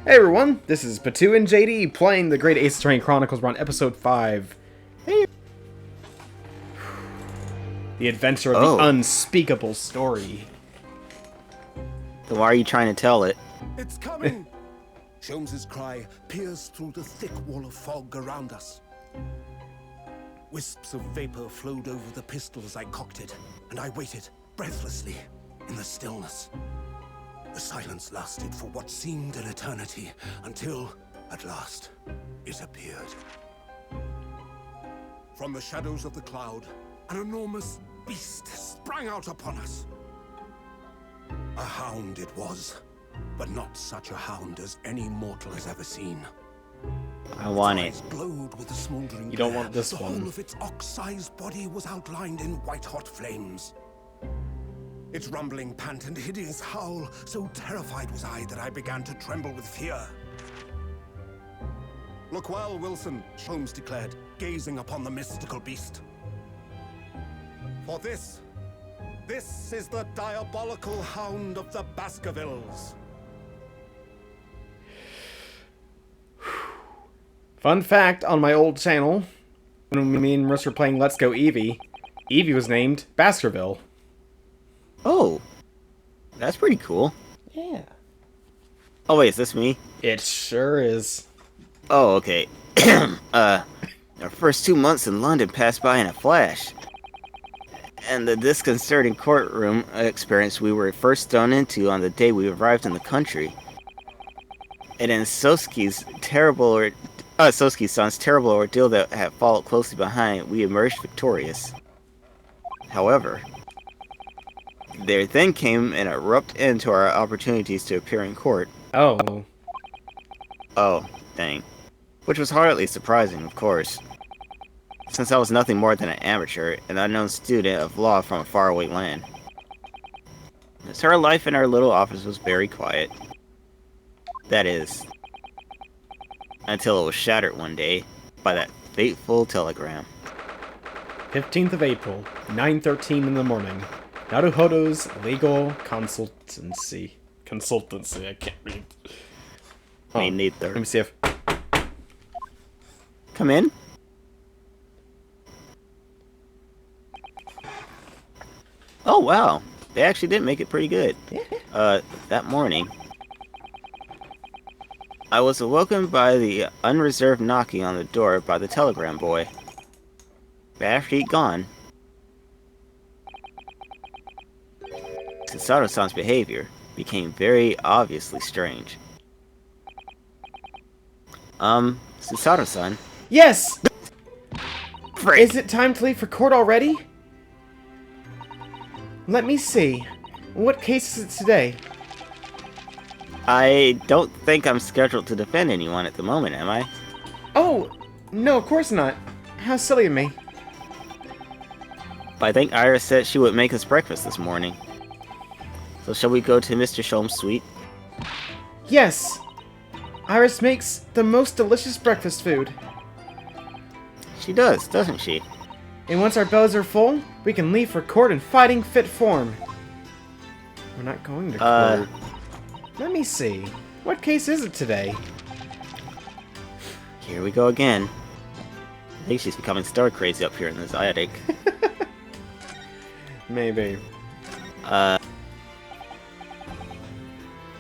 Hey everyone, this is Patu and JD playing the Great Ace Attorney Chronicles. We're on episode 5. Hey. The adventure of the unspeakable story. So why are you trying to tell it? It's coming! Sholmes's cry pierced through the thick wall of fog around us. Wisps of vapor flowed over the pistol as I cocked it, and I waited, breathlessly, in the stillness. The silence lasted for what seemed an eternity, until, at last, it appeared. From the shadows of the cloud, an enormous beast sprang out upon us. A hound it was, but not such a hound as any mortal has ever seen. I want it. Glowed with a smoldering You don't glare. want this The one. whole of its ox-sized body was outlined in white-hot flames. Its rumbling pant and hideous howl, so terrified was I that I began to tremble with fear. "Look well, Wilson," Sholmes declared, gazing upon the mystical beast. "For this is the diabolical hound of the Baskervilles." Fun fact, on my old channel, when me and Russ were playing Let's Go Eevee, Eevee was named Baskerville. Oh, that's pretty cool. Yeah. Oh wait, is this me? It sure is. Oh, okay. Our first 2 months in London passed by in a flash. And the disconcerting courtroom experience we were first thrown into on the day we arrived in the country. And in Soski's son's terrible ordeal that had followed closely behind, we emerged victorious. However, there then came an abrupt end to our opportunities to appear in court. Oh. Oh, dang. Which was hardly surprising, of course, since I was nothing more than an amateur, an unknown student of law from a faraway land. So our life in our little office was very quiet. That is, until it was shattered one day by that fateful telegram. 15th of April, 9:13 in the morning. Naruhodo's legal consultancy. I can't read. Me neither. Let me see if... Come in. Oh wow, they actually did make it pretty good. That morning, I was awoken by the unreserved knocking on the door by the telegram boy. But after he'd gone, Susato-san's behavior became very obviously strange. Susato-san? Yes! Frick! Is it time to leave for court already? Let me see. What case is it today? I don't think I'm scheduled to defend anyone at the moment, am I? Oh, no, of course not. How silly of me. I think Iris said she would make us breakfast this morning. So shall we go to Mr. Sholmes' suite? Yes! Iris makes the most delicious breakfast food. She does, doesn't she? And once our bellies are full, we can leave for court in fighting fit form. We're not going to court. Let me see. What case is it today? Here we go again. I think she's becoming star crazy up here in this attic. Maybe.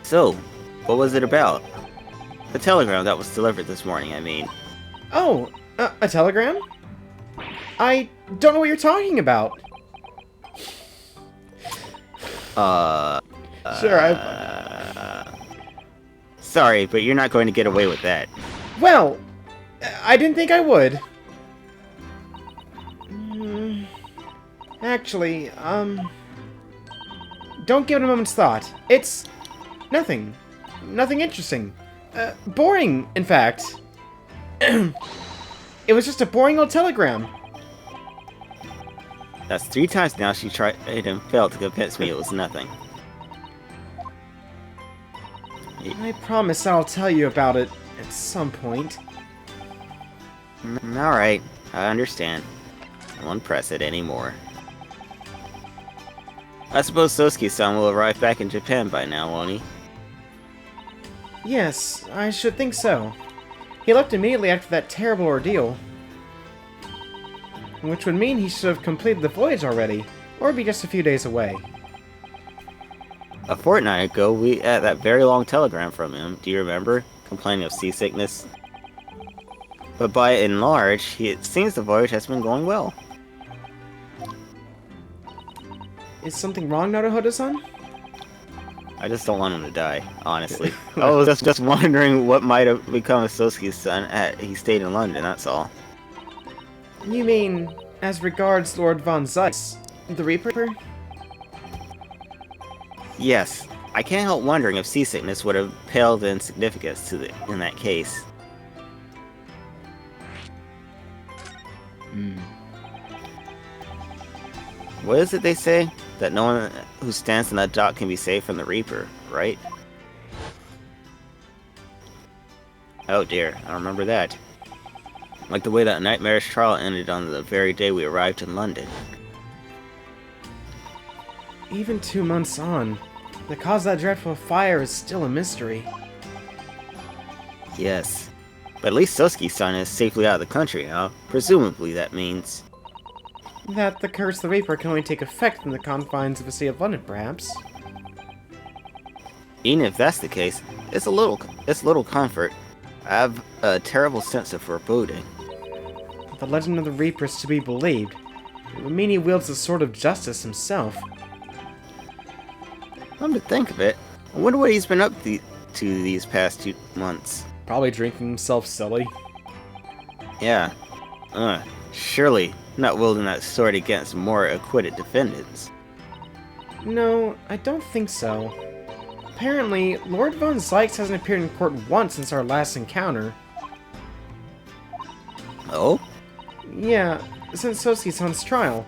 So, what was it about? The telegram that was delivered this morning, I mean. Oh, a telegram? I don't know what you're talking about. Sure, Sorry, but you're not going to get away with that. Well, I didn't think I would. Actually, don't give it a moment's thought. It's nothing. Nothing interesting. Boring, in fact. It was just a boring old telegram. That's 3 times now she tried and failed to convince me it was nothing. I promise I'll tell you about it at some point. Alright, I understand. I won't press it anymore. I suppose Sosuke-san will arrive back in Japan by now, won't he? Yes, I should think so. He left immediately after that terrible ordeal. Which would mean he should have completed the voyage already, or be just a few days away. A fortnight ago, we had that very long telegram from him, do you remember? Complaining of seasickness. But by and large, it seems the voyage has been going well. Is something wrong, Naruhodo-san? I just don't want him to die, honestly. I was just wondering what might have become of Sosuke's son had he stayed in London, that's all. You mean, as regards Lord Von Zeiss, the Reaper? Yes, I can't help wondering if seasickness would have paled in significance in that case. What is it they say? That no one who stands in that dock can be saved from the Reaper, right? Oh dear, I remember that. Like the way that nightmarish trial ended on the very day we arrived in London. Even 2 months on, the cause of that dreadful fire is still a mystery. Yes. But at least Sosuke's son is safely out of the country now. Presumably that means... That the curse of the Reaper can only take effect in the confines of the City of London, perhaps. Even if that's the case, it's little comfort. I have a terrible sense of foreboding. If the legend of the Reaper is to be believed, it would mean he wields the sword of justice himself. Come to think of it, I wonder what he's been up to these past 2 months. Probably drinking himself silly. Yeah. Surely not wielding that sword against more acquitted defendants. No, I don't think so. Apparently, Lord Von Zeiss hasn't appeared in court once since our last encounter. Oh? Yeah, since Sosuke-san's trial.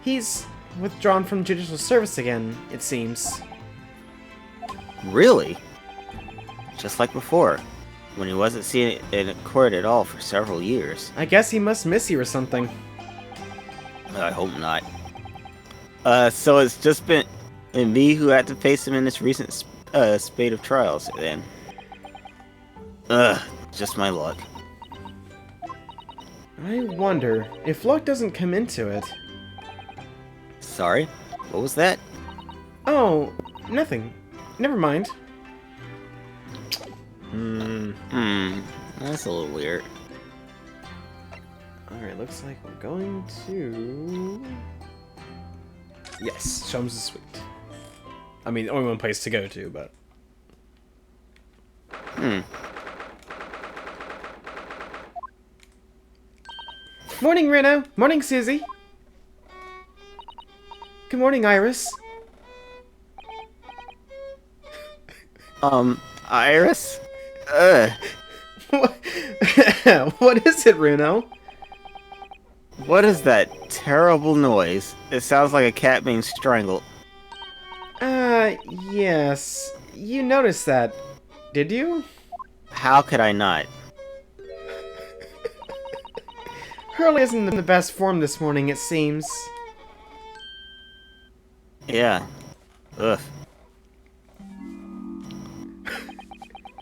He's withdrawn from judicial service again, it seems. Really? Just like before, when he wasn't seen in court at all for several years. I guess he must miss you or something. I hope not. So it's just been me who had to face him in this recent spate of trials, then. Just my luck. I wonder if luck doesn't come into it. Sorry? What was that? Oh, nothing. Never mind. That's a little weird. Alright, looks like we're going to... Yes, Chums is sweet. I mean, only one place to go to, but... Morning, Reno! Morning, Susie! Good morning, Iris. Iris? What? What is it, Reno? What is that terrible noise? It sounds like a cat being strangled. Yes. You noticed that, did you? How could I not? Hurley isn't in the best form this morning, it seems. Yeah. Ugh.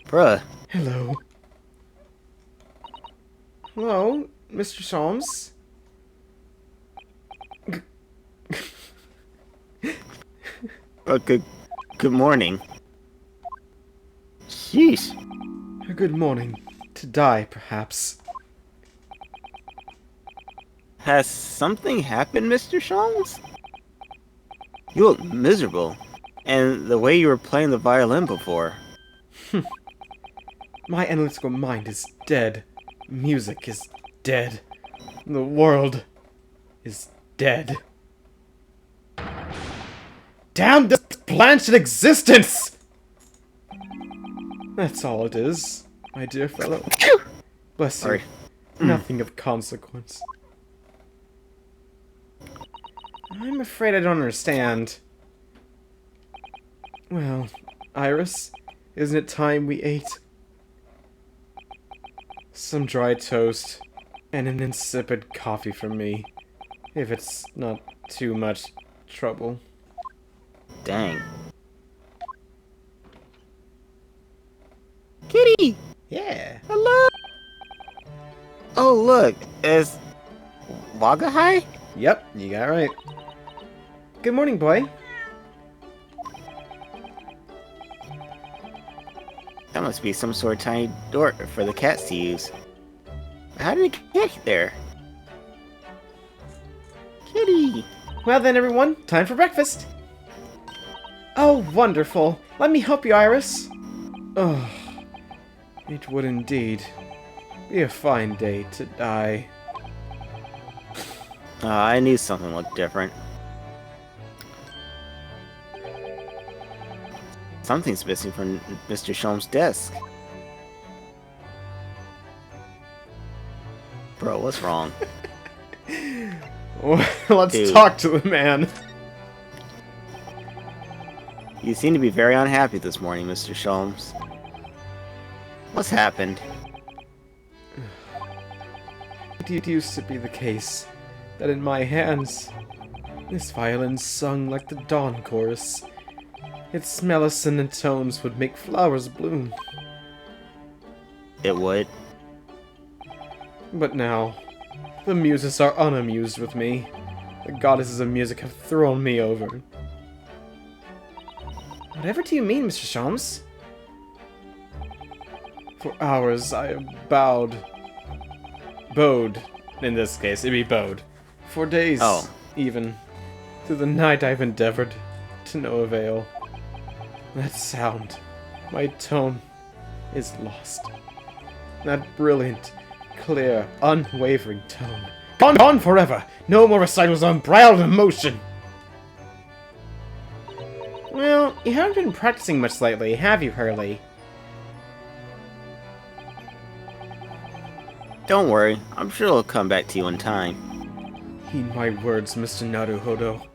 Bruh. Hello. Hello, Mr. Solms? Good morning. Sheesh. Good morning. To die, perhaps. Has something happened, Mr. Sholmes? You look miserable. And the way you were playing the violin before. My analytical mind is dead. Music is dead. The world is dead. Damn this blanched existence! That's all it is, my dear fellow. Bless you. Sorry. Nothing of consequence. I'm afraid I don't understand. Well, Iris, isn't it time we ate? Some dry toast and an insipid coffee for me, if it's not too much trouble. Dang. Kitty! Yeah. Hello! Oh, look, it's Wagahai? Yep, you got it right. Good morning, boy. That must be some sort of tiny door for the cats to use. How did it get there? Kitty! Well then, everyone, time for breakfast. Oh, wonderful. Let me help you, Iris. Oh, it would indeed be a fine day to die. I knew something looked different. Something's missing from Mr. Sholm's desk. Bro, what's wrong? Well, let's Dude. talk to the man. You seem to be very unhappy this morning, Mr. Sholmes. What's happened? It used to be the case that in my hands, this violin sung like the dawn chorus. Its melisonant tones would make flowers bloom. It would. But now, the muses are unamused with me. The goddesses of music have thrown me over. Whatever do you mean, Mr. Sholmes? For hours I have bowed. In this case, it'd be bowed. For days, even. Through the night I've endeavored, to no avail. That sound, my tone, is lost. That brilliant, clear, unwavering tone. Gone forever! No more recitals of unbridled emotion! Well, you haven't been practicing much lately, have you, Hurley? Don't worry, I'm sure it'll come back to you in time. Heed my words, Mr. Naruhodo.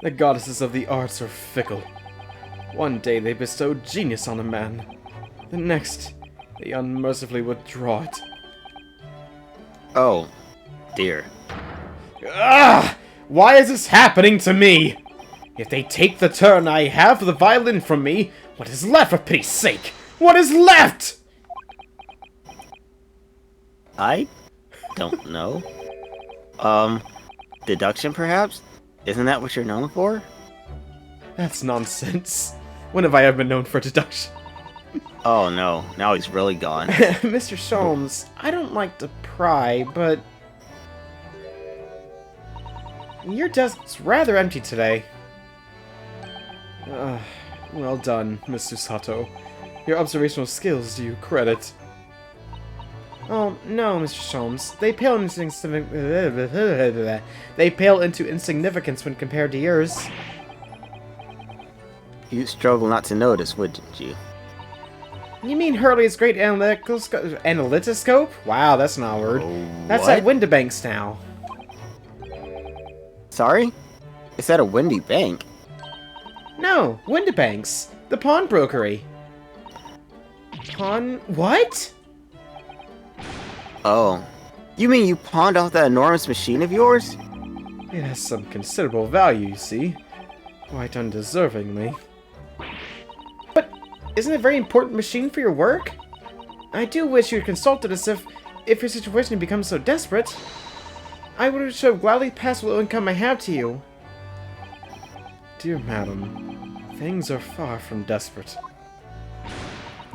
The goddesses of the arts are fickle. One day they bestow genius on a man. The next, they unmercifully withdraw it. Oh, dear. Ah! Why is this happening to me? If they take the turn I have for the violin from me, what is left, for pity's sake? What is left? I don't know. Deduction perhaps? Isn't that what you're known for? That's nonsense. When have I ever been known for deduction? Oh no, now he's really gone. Mr. Sholmes, I don't like to pry, but your desk's rather empty today. Well done, Mr. Sato. Your observational skills do you credit. Oh, no, Mr. Sholmes. They pale into insignificance when compared to yours. You'd struggle not to notice, wouldn't you? You mean Hurley's great analytoscope? Wow, that's not a word. That's at Windibanks now. Sorry? Is that a windy bank? No, Windibanks. The pawnbrokery. What? Oh. You mean you pawned off that enormous machine of yours? It has some considerable value, you see. Quite undeservingly. But isn't it a very important machine for your work? I do wish you had consulted us if your situation becomes so desperate. I would have gladly passed what little income I have to you. Dear madam, things are far from desperate.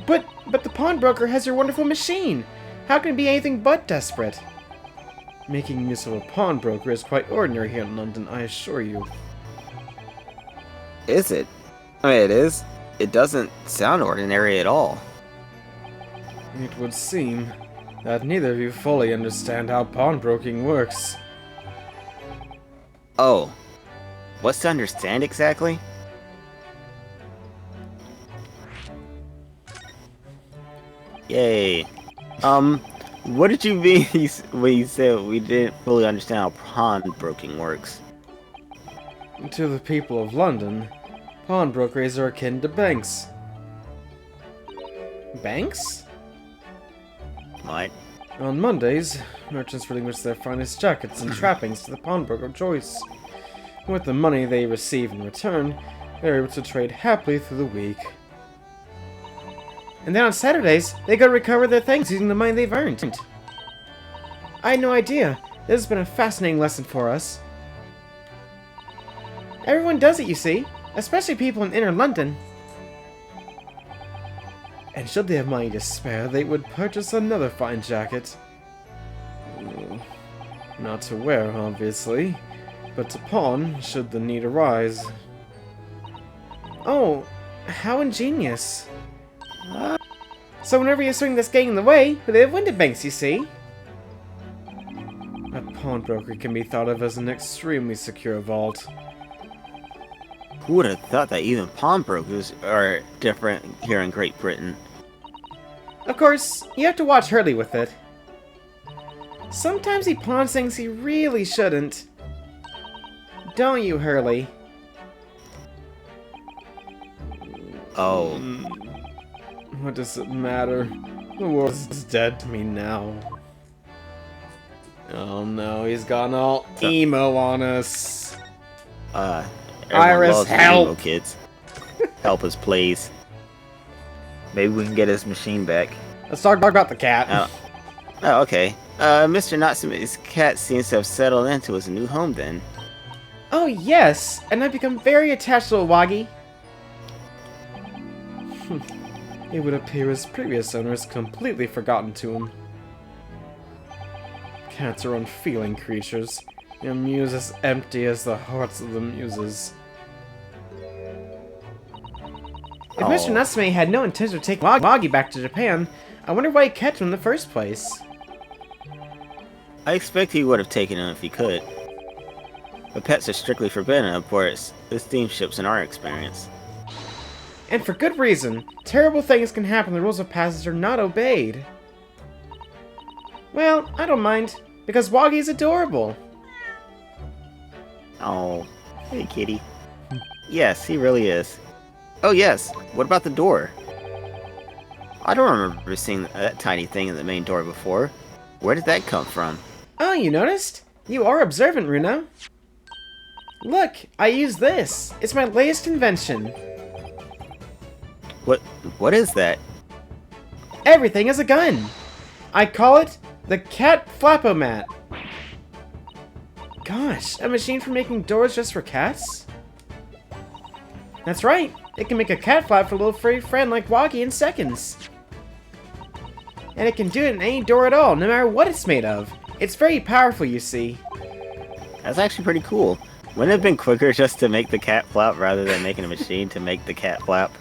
But the pawnbroker has your wonderful machine. How can it be anything but desperate? Making use of a pawnbroker is quite ordinary here in London, I assure you. Is it? I mean, it is. It doesn't sound ordinary at all. It would seem that neither of you fully understand how pawnbroking works. Oh. What's to understand exactly? Yay. What did you mean when you said we didn't fully understand how pawnbroking works? To the people of London, pawnbrokers are akin to banks. Banks? What? On Mondays, merchants relinquish their finest jackets and trappings to the pawnbroker of choice. With the money they receive in return, they're able to trade happily through the week. And then on Saturdays, they go recover their things using the money they've earned. I had no idea. This has been a fascinating lesson for us. Everyone does it, you see. Especially people in inner London. And should they have money to spare, they would purchase another fine jacket. Not to wear, obviously, but to pawn should the need arise. Oh, how ingenious. So whenever you swing this gang in the way, they have window banks, you see. A pawnbroker can be thought of as an extremely secure vault. Who would have thought that even pawnbrokers are different here in Great Britain? Of course, you have to watch Hurley with it. Sometimes he pawns things he really shouldn't. Don't you, Hurley? Oh. What does it matter? The world is dead to me now. Oh no, he's gone all emo on us. Iris, help! Emo kids. Help us, please. Maybe we can get his machine back. Let's talk about the cat. Oh, okay. Mr. Natsume's cat seems to have settled into his new home then. Oh yes, and I've become very attached to Waggy. It would appear his previous owners completely forgotten to him. Cats are unfeeling creatures. Their muse as empty as the hearts of the muses. If Mr. Natsume had no intention of taking Waggy back to Japan, I wonder why he kept him in the first place. I expect he would have taken him if he could. But pets are strictly forbidden aboard the steamships in our experience. And for good reason. Terrible things can happen when the rules of passage are not obeyed. Well, I don't mind, because Waggy's adorable. Oh, hey kitty. Yes, he really is. Oh yes, what about the door? I don't remember seeing that tiny thing in the main door before. Where did that come from? Oh, you noticed? You are observant, Runo. Look, I use this. It's my latest invention. What is that? Everything is a gun. I call it the Cat Flapomat. Gosh, a machine for making doors just for cats? That's right. It can make a cat flap for a little furry friend like Waggy in seconds. And it can do it in any door at all, no matter what it's made of. It's very powerful, you see. That's actually pretty cool. Wouldn't it have been quicker just to make the cat flap rather than making a machine to make the cat flap?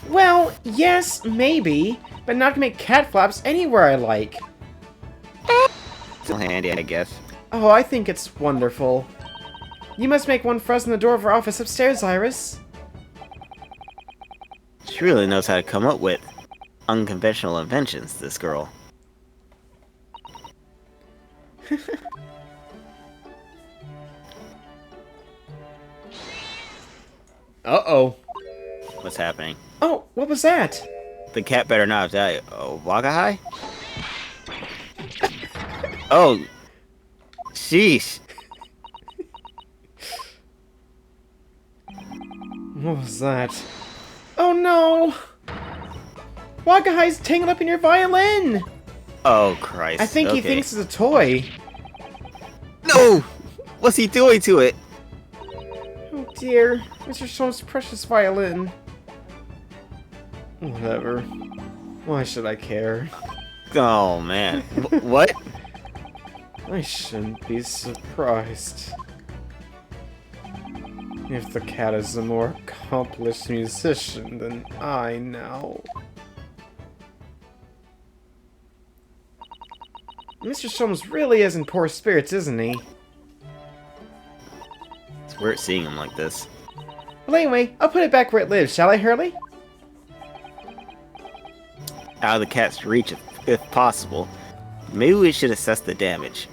Well, yes, maybe, but not to make cat flaps anywhere I like. Still handy, I guess. Oh, I think it's wonderful. You must make one for us in the door of our office upstairs, Iris. She really knows how to come up with unconventional inventions, this girl. Uh-oh. What's happening? Oh, what was that? The cat better not have died. Oh, Wagahai? Oh. Sheesh. What was that? Oh no! Wagahai's tangled up in your violin! Oh, Christ. I think he thinks it's a toy. No! What's he doing to it? Oh dear, Mr. Sholm's precious violin. Whatever. Why should I care? Oh, man. What? I shouldn't be surprised. If the cat is a more accomplished musician than I now. Mr. Sholmes really is in poor spirits, isn't he? It's weird seeing him like this. Well, anyway, I'll put it back where it lives, shall I, Hurley? Out of the cat's reach if possible. Maybe we should assess the damage.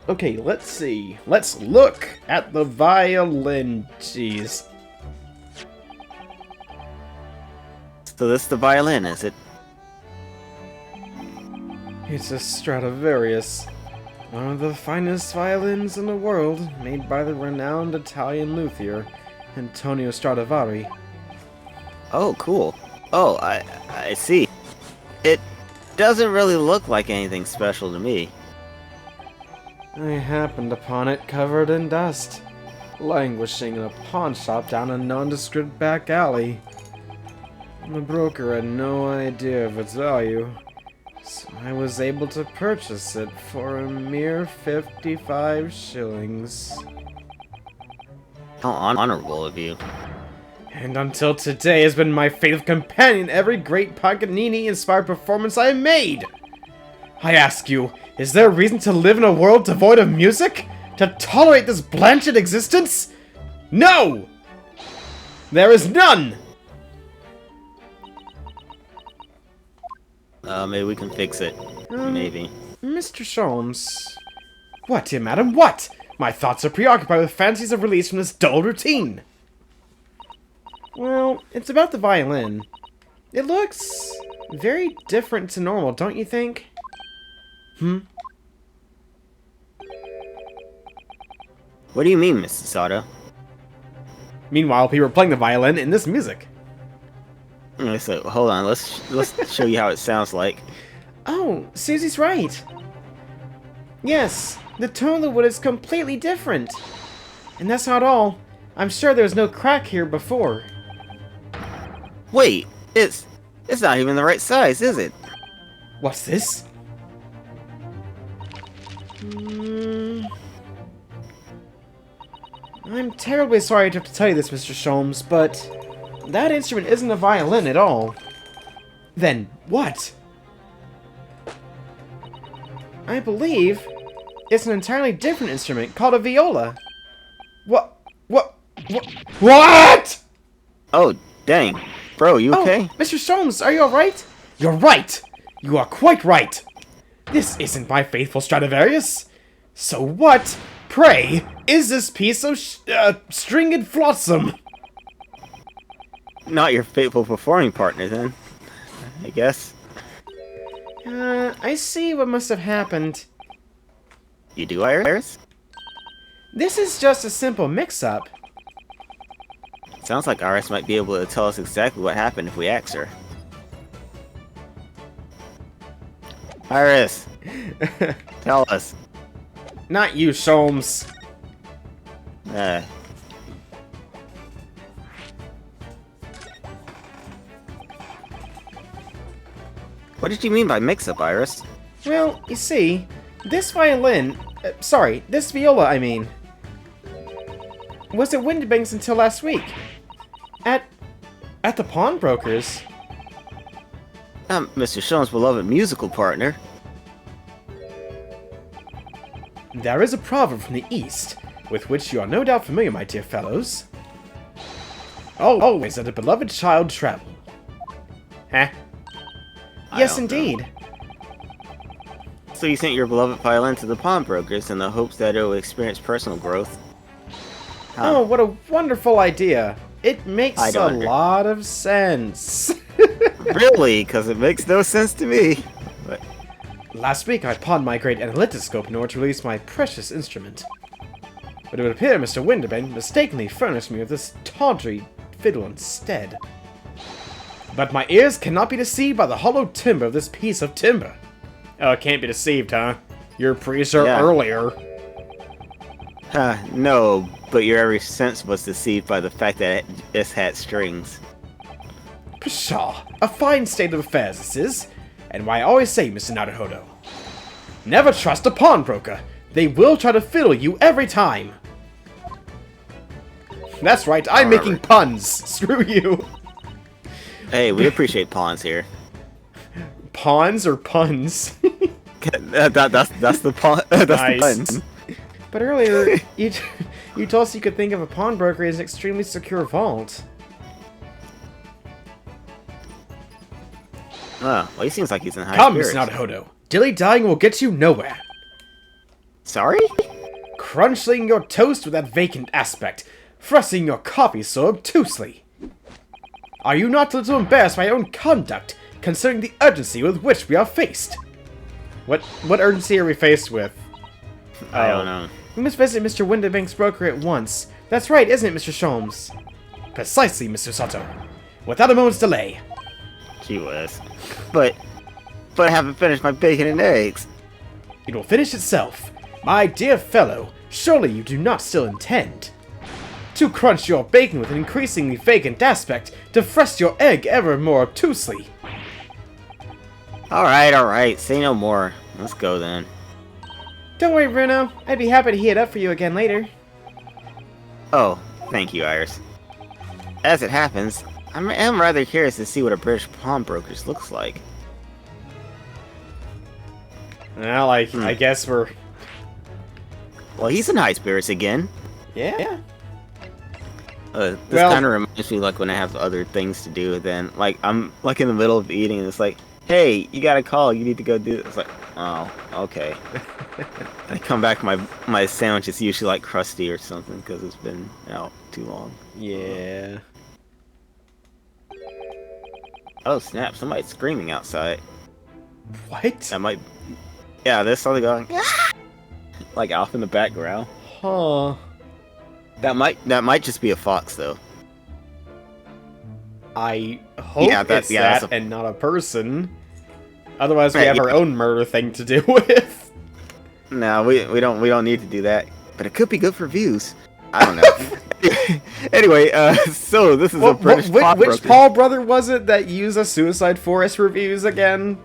Okay, let's see. Let's look at the violin. Jeez. So this is the violin, is it? It's a Stradivarius. One of the finest violins in the world, made by the renowned Italian luthier, Antonio Stradivari. Oh, cool. Oh, I see. It doesn't really look like anything special to me. I happened upon it covered in dust, languishing in a pawn shop down a nondescript back alley. The broker had no idea of its value, so I was able to purchase it for a mere 55 shillings. How honorable of you. And until today has been my faithful companion in every great Paganini-inspired performance I have made! I ask you, is there a reason to live in a world devoid of music? To tolerate this blanched existence? No! There is none! Maybe we can fix it. Maybe. Mr. Sholmes. What, dear madam, what? My thoughts are preoccupied with fancies of release from this dull routine. Well, it's about the violin. It looks very different to normal, don't you think? What do you mean, Mrs. Sato? Meanwhile, people are playing the violin in this music. So, hold on, let's show you how it sounds like. Oh, Susie's right. Yes, the tone of the wood is completely different. And that's not all. I'm sure there was no crack here before. Wait, it's not even the right size, is it? What's this? I'm terribly sorry to have to tell you this, Mr. Sholmes, but that instrument isn't a violin at all. Then what? I believe it's an entirely different instrument called a viola. What? What? Oh, dang. Bro, you okay? Oh, Mr. Sholmes, are you alright? You're right! You are quite right! This isn't my faithful Stradivarius! So what, pray, is this piece of stringed flotsam? Not your faithful performing partner, then. I guess. I see what must have happened. You do, Iris? This is just a simple mix-up. Sounds like Iris might be able to tell us exactly what happened if we ask her. Iris! Tell us. Not you, Sholmes. What did you mean by mix-up, Iris? Well, you see, this violin... this viola, I mean... was at Windibanks until last week. At the pawnbroker's. Mr. Sean's beloved musical partner. There is a proverb from the East, with which you are no doubt familiar, my dear fellows. Always let a beloved child travel. Huh? Yes, indeed. So you sent your beloved violin to the pawnbrokers in the hopes that it would experience personal growth? Oh, what a wonderful idea. It makes a lot of sense. Really? Because it makes no sense to me. But last week I pawned my great analytoscope in order to release my precious instrument. But it would appear Mr. Windibank mistakenly furnished me with this tawdry fiddle instead. But my ears cannot be deceived by the hollow timbre of this piece of timber. Oh, it can't be deceived, huh? You're pretty sure earlier. No, but your every sense was deceived by the fact that it had strings. Pshaw! A fine state of affairs this is, and why I always say, Mr. Naruhodo, never trust a pawnbroker. They will try to fiddle you every time. That's right, I'm making puns. Screw you. Hey, we appreciate pawns here. Pawns or puns? that's the pawn. That's nice. The pun. But earlier, you told us you could think of a pawnbroker as an extremely secure vault. Well, he seems like he's in high spirits. Come, Mr. Naruhodo. Dilly-dallying will get you nowhere. Sorry? Crunching your toast with that vacant aspect. Thrusting your coffee so obtusely. Are you not a little embarrassed by your own conduct, considering the urgency with which we are faced? What urgency are we faced with? I don't know. We must visit Mr. Windibank's broker at once. That's right, isn't it, Mr. Sholmes? Precisely, Mr. Sato. without a moment's delay. Gee whiz. But I haven't finished my bacon and eggs. It will finish itself. My dear fellow, surely you do not still intend to crunch your bacon with an increasingly vacant aspect, to thrust your egg ever more obtusely. Alright, say no more. Let's go then. Don't worry, Bruno. I'd be happy to heat it up for you again later. Oh, thank you, Iris. As it happens, I am rather curious to see what a British pawnbroker's looks like. Well, I guess we're... Well, he's in high spirits again. Yeah. This kind of reminds me like when I have other things to do. Then, like I'm like in the middle of eating, and it's like, "Hey, you got a call. You need to go do this." It's like, "Oh, okay." I come back, my sandwich is usually like crusty or something because it's been out too long. Yeah. Oh snap! Somebody's screaming outside. What? That might. Yeah, there's something going. Like off in the background. Huh. That might just be a fox though. I hope it's that and not a person. Otherwise, we have our own murder thing to deal with. No, we don't need to do that. But it could be good for views. I don't know. Anyway, so this is a British pawnbroker. Which Paul brother was it that used a Suicide Forest reviews again?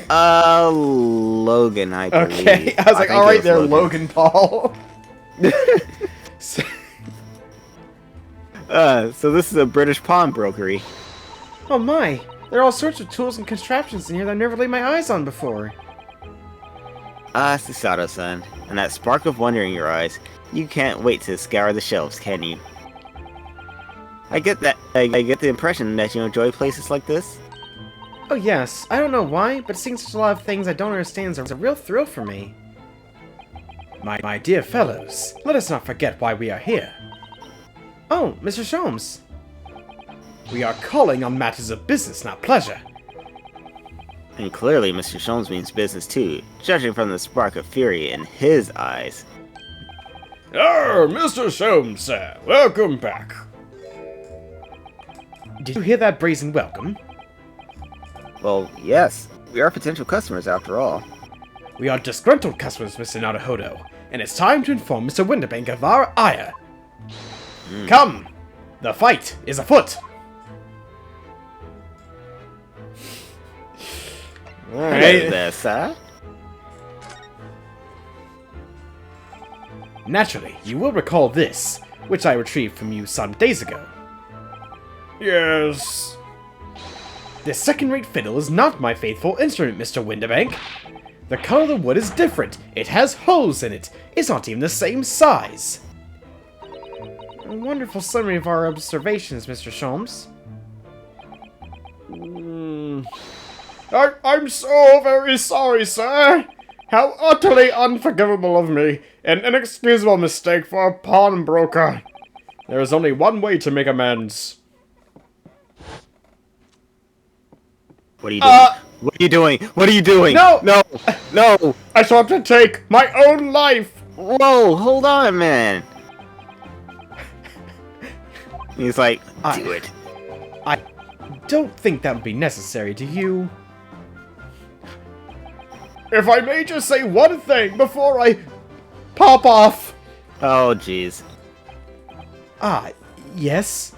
Logan, I believe. Okay, I was like, all right there, Logan Paul. So this is a British pawnbrokery. Oh my, there are all sorts of tools and contraptions in here that I've never laid my eyes on before. Susato-san, and that spark of wonder in your eyes, you can't wait to scour the shelves, can you? I get the impression that you enjoy places like this. Oh yes, I don't know why, but seeing such a lot of things I don't understand is a real thrill for me. My dear fellows, let us not forget why we are here. Oh, Mr. Sholmes. We are calling on matters of business, not pleasure. And clearly Mr. Sholmes means business too, judging from the spark of fury in his eyes. Oh, Mr. Sholmes, sir. Welcome back. Did you hear that brazen welcome? Well, yes. We are potential customers after all. We are disgruntled customers, Mr. Naruhodo, and it's time to inform Mr. Winterbank of our ire. Come! The fight is afoot! Alright. This, huh? Naturally, you will recall this, which I retrieved from you some days ago. Yes. This second-rate fiddle is not my faithful instrument, Mr. Winterbank. The color of the wood is different. It has holes in it. It's not even the same size. A wonderful summary of our observations, Mr. Sholmes. I'm so very sorry, sir. How utterly unforgivable of me. An inexcusable mistake for a pawnbroker. There is only one way to make amends. What are you doing? What are you doing? What are you doing? No! No! No! I shall have to take my own life! Whoa, hold on, man. He's like, do it. I don't think that would be necessary, do you? If I may just say one thing before I pop off. Oh, jeez. Yes?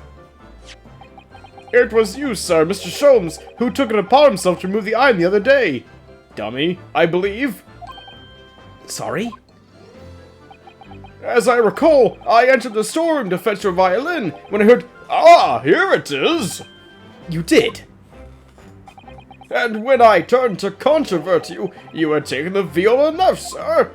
It was you, sir, Mr. Sholmes, who took it upon himself to remove the iron the other day. Dummy, I believe. Sorry? As I recall, I entered the storeroom to fetch your violin when I heard, here it is! You did? And when I turned to controvert you, you had taken the viol enough, sir.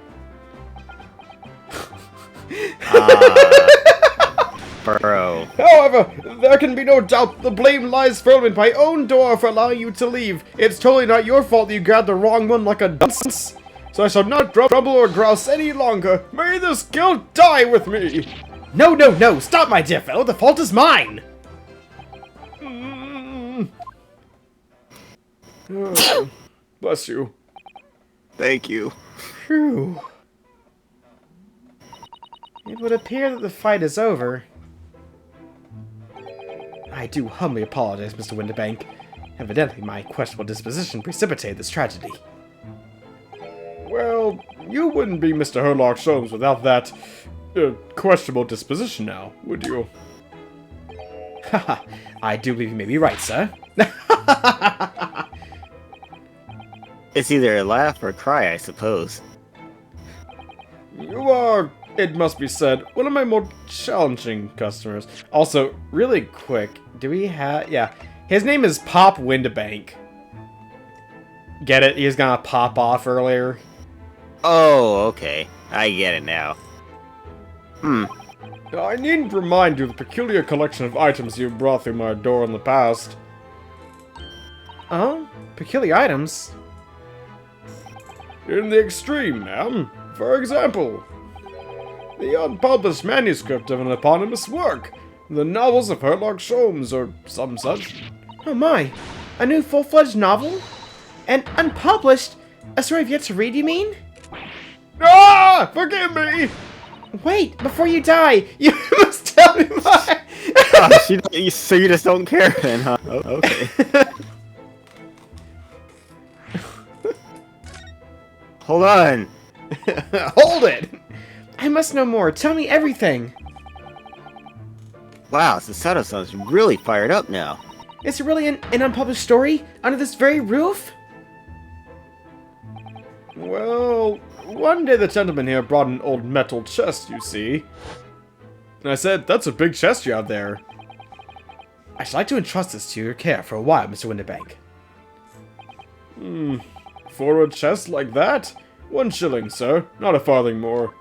Bro. However, there can be no doubt the blame lies firmly at my own door for allowing you to leave. It's totally not your fault that you grabbed the wrong one like a dunce. So I shall not grumble or grouse any longer. May this guilt die with me! No, no, no! Stop, my dear fellow! The fault is mine! Bless you. Thank you. Phew. It would appear that the fight is over. I do humbly apologize, Mr. Winterbank. Evidently, my questionable disposition precipitated this tragedy. Well, you wouldn't be Mr. Sherlock Holmes without that questionable disposition now, would you? Haha, I do believe you may be right, sir. It's either a laugh or a cry, I suppose. You are, it must be said, one of my more challenging customers. Also, really quick, do we have... Yeah, his name is Pop Winterbank. Get it? He was gonna pop off earlier. Oh, okay. I get it now. I needn't remind you of the peculiar collection of items you've brought through my door in the past. Oh? Peculiar items? In the extreme, ma'am. For example, the unpublished manuscript of an eponymous work, the novels of Sherlock Holmes, or some such. Oh my, a new full-fledged novel? And unpublished? A story I've yet to read, you mean? Ah! Forgive me! Wait, before you die, you must tell me why! So you just don't care then, huh? Oh, okay. Hold on! Hold it! I must know more. Tell me everything. Wow, Susato sounds really fired up now. Is it really an unpublished story? Under this very roof? Well, one day the gentleman here brought an old metal chest, you see. And I said, that's a big chest you have there. I should like to entrust this to your care for a while, Mr. Winterbank. For a chest like that? 1 shilling, sir. Not a farthing more.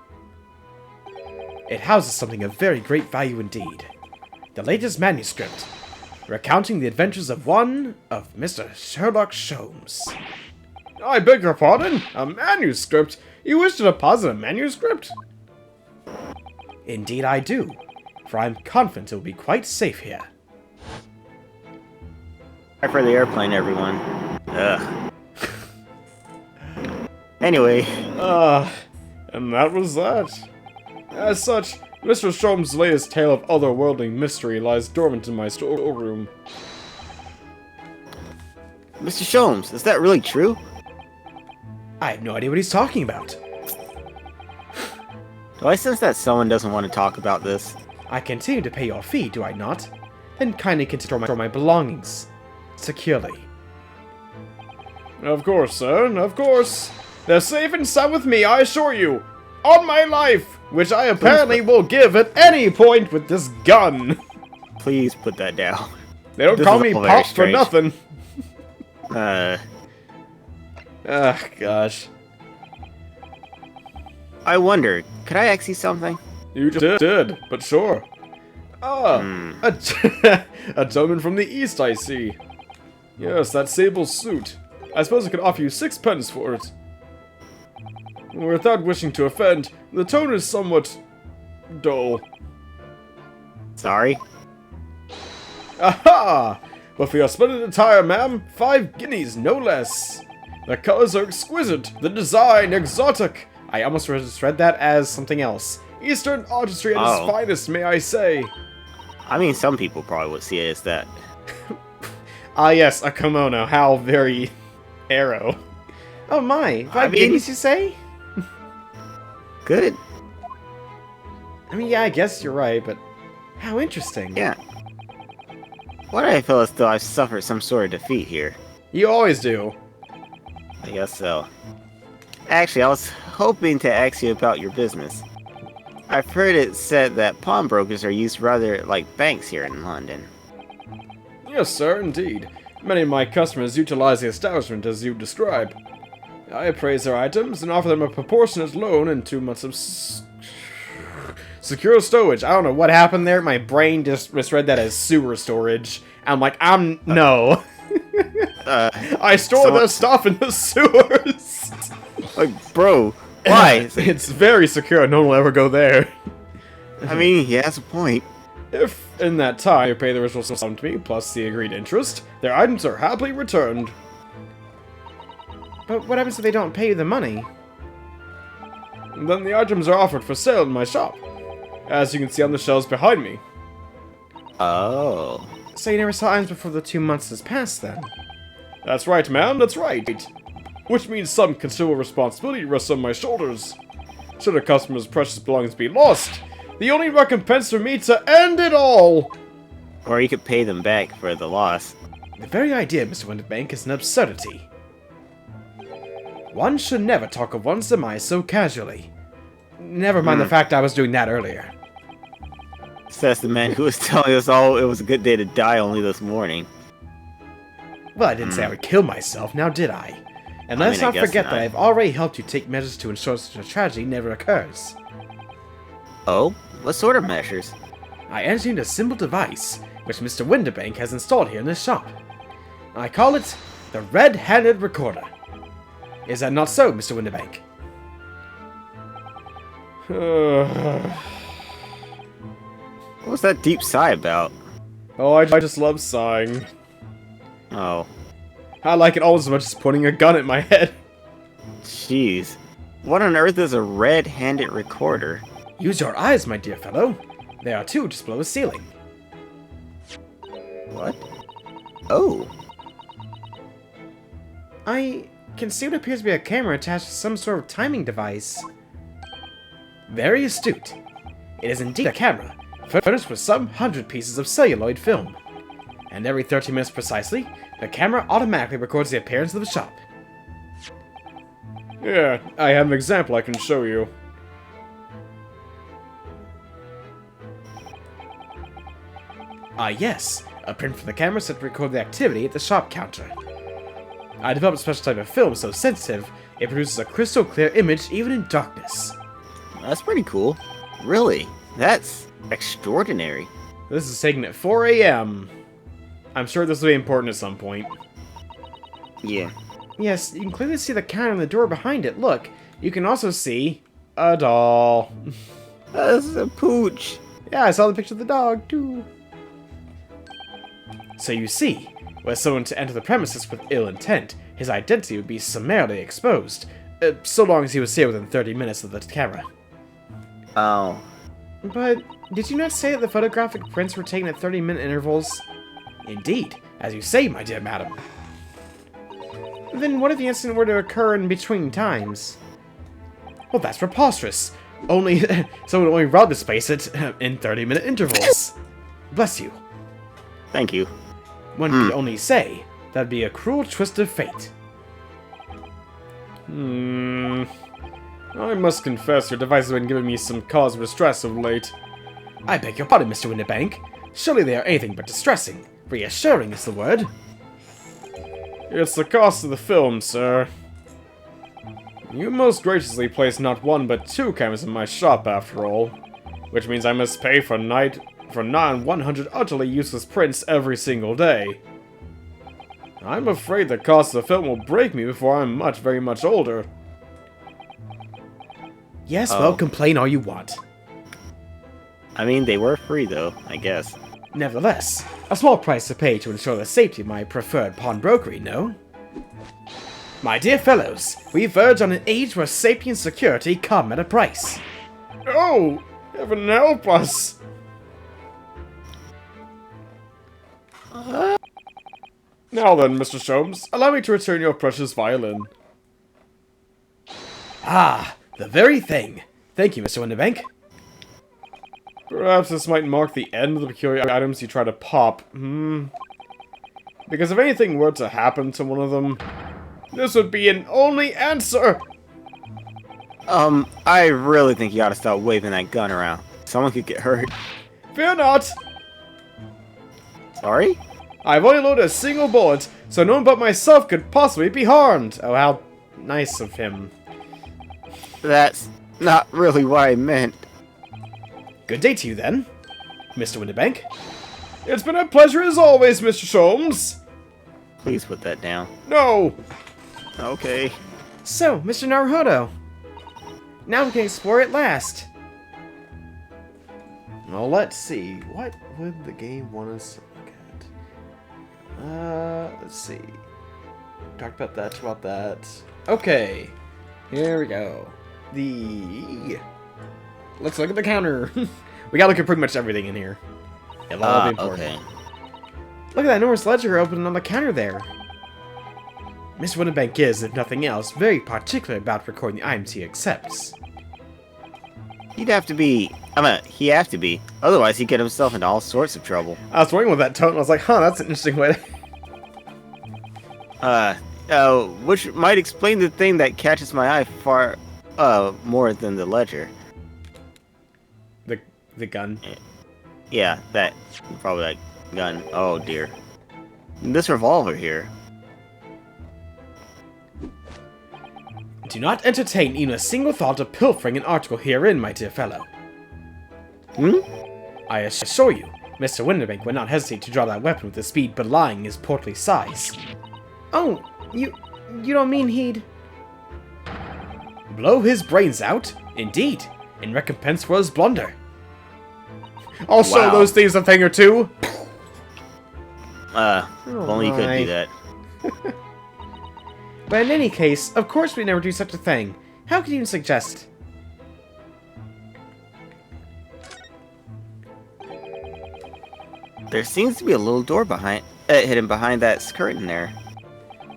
It houses something of very great value indeed. The latest manuscript, recounting the adventures of one of Mr. Sherlock Holmes. I beg your pardon? A manuscript? You wish to deposit a manuscript? Indeed I do, for I'm confident it will be quite safe here. Try for the airplane, everyone. Ugh. Anyway. And that was that. As such, Mr. Sholmes' latest tale of otherworldly mystery lies dormant in my storeroom. Mr. Sholmes, is that really true? I have no idea what he's talking about. Do I sense that someone doesn't want to talk about this? I continue to pay your fee, do I not? Then kindly consider my belongings securely. Of course, sir, of course. They're safe and sound with me, I assure you. On my life, which I apparently will give at any point with this gun. Please put that down. They don't This call is me all very Pop for strange. nothing. Gosh. I wonder, could I ask you something? You just did, but sure. A gentleman from the east, I see. Yes, that sable suit. I suppose I could offer you 6 pence for it. Without wishing to offend, the tone is somewhat dull. Sorry? Aha! But for your splendid attire, ma'am, 5 guineas, no less. The colors are exquisite, the design exotic. I almost read that as something else. Eastern artistry at Oh. its finest, may I say. I mean, some people probably would see it as that. Ah yes, a kimono. How very arrow. Oh my, 5 mean- guineas you say? Good. I mean, yeah, I guess you're right, but how interesting. Yeah. Why do I feel as though I've suffered some sort of defeat here? You always do. I guess so. Actually, I was hoping to ask you about your business. I've heard it said that pawnbrokers are used rather like banks here in London. Yes, sir, indeed. Many of my customers utilize the establishment as you describe. I appraise their items and offer them a proportionate loan and 2 months of Secure stowage. I don't know what happened there. My brain just misread that as sewer storage. I'm like, no. I store so- their stuff in the sewers. Like, bro, why? It's very secure. No one will ever go there. I mean, he has a point. If, in that time, you pay the original sum to me, plus the agreed interest, their items are happily returned. But what happens if they don't pay you the money? Then the items are offered for sale in my shop, as you can see on the shelves behind me. Oh. So you never saw items before the 2 months has passed, then? That's right, ma'am, that's right. Which means some considerable responsibility rests on my shoulders. Should a customer's precious belongings be lost, the only recompense for me to end it all! Or you could pay them back for the loss. The very idea, Mr. Winterbank, is an absurdity. One should never talk of one's demise so casually. Never mind the fact I was doing that earlier. Says the man who was telling us all it was a good day to die only this morning. Well, I didn't say I would kill myself, now did I? And let's not I guess forget not. that I've already helped you take measures to ensure such a tragedy never occurs. Oh? What sort of measures? I engineered a simple device, which Mr. Winterbank has installed here in his shop. I call it the Red-Handed Recorder. Is that not so, Mr. Winterbank? What was that deep sigh about? Oh, I just love sighing. Oh. I like it almost as much as pointing a gun at my head. Jeez. What on earth is a red-handed recorder? Use your eyes, my dear fellow. There are two just below the ceiling. What? Oh. I can see what appears to be a camera attached to some sort of timing device. Very astute. It is indeed a camera, furnished with some 100 pieces of celluloid film. And every 30 minutes precisely, the camera automatically records the appearance of the shop. Yeah, I have an example I can show you. Yes, a print from the camera set to record the activity at the shop counter. I developed a special type of film so sensitive, it produces a crystal clear image even in darkness. That's pretty cool. Really? That's extraordinary. This is taken at 4 AM. I'm sure this will be important at some point. Yeah. Yes, you can clearly see the counter and the door behind it. Look, you can also see a doll. That's a pooch. Yeah, I saw the picture of the dog, too. So you see, were someone to enter the premises with ill intent, his identity would be summarily exposed, so long as he was here within 30 minutes of the camera. Oh. But did you not say that the photographic prints were taken at 30-minute intervals? Indeed, as you say, my dear madam. Then what if the incident were to occur in between times? Well, that's preposterous. Someone only robbed this place in 30-minute intervals. Bless you. Thank you. One could only say that'd be a cruel twist of fate. I must confess, your device has been giving me some cause for distress of late. I beg your pardon, Mr. Winterbank. Surely they are anything but distressing. Reassuring is the word. It's the cost of the film, sir. You most graciously placed not one but two cameras in my shop, after all. Which means I must pay for 100 utterly useless prints every single day. I'm afraid the cost of the film will break me before I'm very much older. Yes, well, complain all you want. I mean, they were free, though, I guess. Nevertheless, a small price to pay to ensure the safety of my preferred pawnbrokery, no? My dear fellows, we verge on an age where safety and security come at a price. Oh, heaven help us! Now then, Mr. Sholmes, allow me to return your precious violin. Ah, the very thing. Thank you, Mr. Winterbank. Perhaps this might mark the end of the peculiar items you try to pop. Because if anything were to happen to one of them, this would be an only answer! I really think you ought to stop waving that gun around. Someone could get hurt. Fear not! Sorry? I've only loaded a single bullet, so no one but myself could possibly be harmed. Oh, how nice of him. That's not really what I meant. Good day to you, then, Mr. Winterbank. It's been a pleasure as always, Mr. Sholmes. Please put that down. No! Okay. So, Mr. Naruhodo, now we can explore at last. Well, let's see. What would the game want us to look at? Let's see. Talked about that. Okay. Here we go. Let's look at the counter. We gotta look at pretty much everything in here. It'll all be important. Okay. Look at that enormous ledger open on the counter there. Mr. Winterbank is, if nothing else, very particular about recording the items he accepts. He'd have to be... he'd have to be. Otherwise, he'd get himself into all sorts of trouble. I was wondering with that tone, and I was like, huh, that's an interesting way to... Which might explain the thing that catches my eye far, more than the ledger. The gun. Yeah, that. Probably that gun. Oh, dear. This revolver here. Do not entertain even a single thought of pilfering an article herein, my dear fellow. I assure you, Mr. Winterbank would not hesitate to draw that weapon with the speed belying his portly size. Oh, you don't mean he'd... Blow his brains out? Indeed, in recompense for his blunder. Also, Wow. those thieves a thing or two. If only you could do that. But in any case, of course we'd never do such a thing. How could you even suggest? There seems to be a little door hidden behind that curtain there.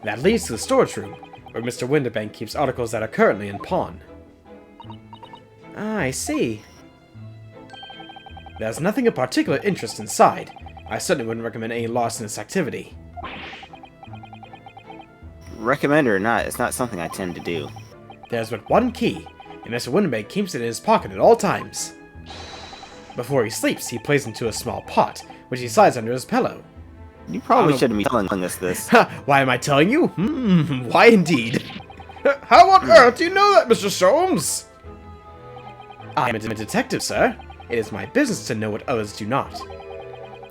That leads to the storage room, where Mr. Winterbank keeps articles that are currently in pawn. Ah, I see. There's nothing of particular interest inside. I certainly wouldn't recommend any loss in this activity. Recommend it or not, it's not something I tend to do. There's but one key, and Mr. Winterbank keeps it in his pocket at all times. Before he sleeps, he plays into a small pot, which he slides under his pillow. You probably shouldn't be telling us this. Why am I telling you? Why indeed? How on earth do you know that, Mr. Sholmes? I am a detective, sir. It is my business to know what others do not.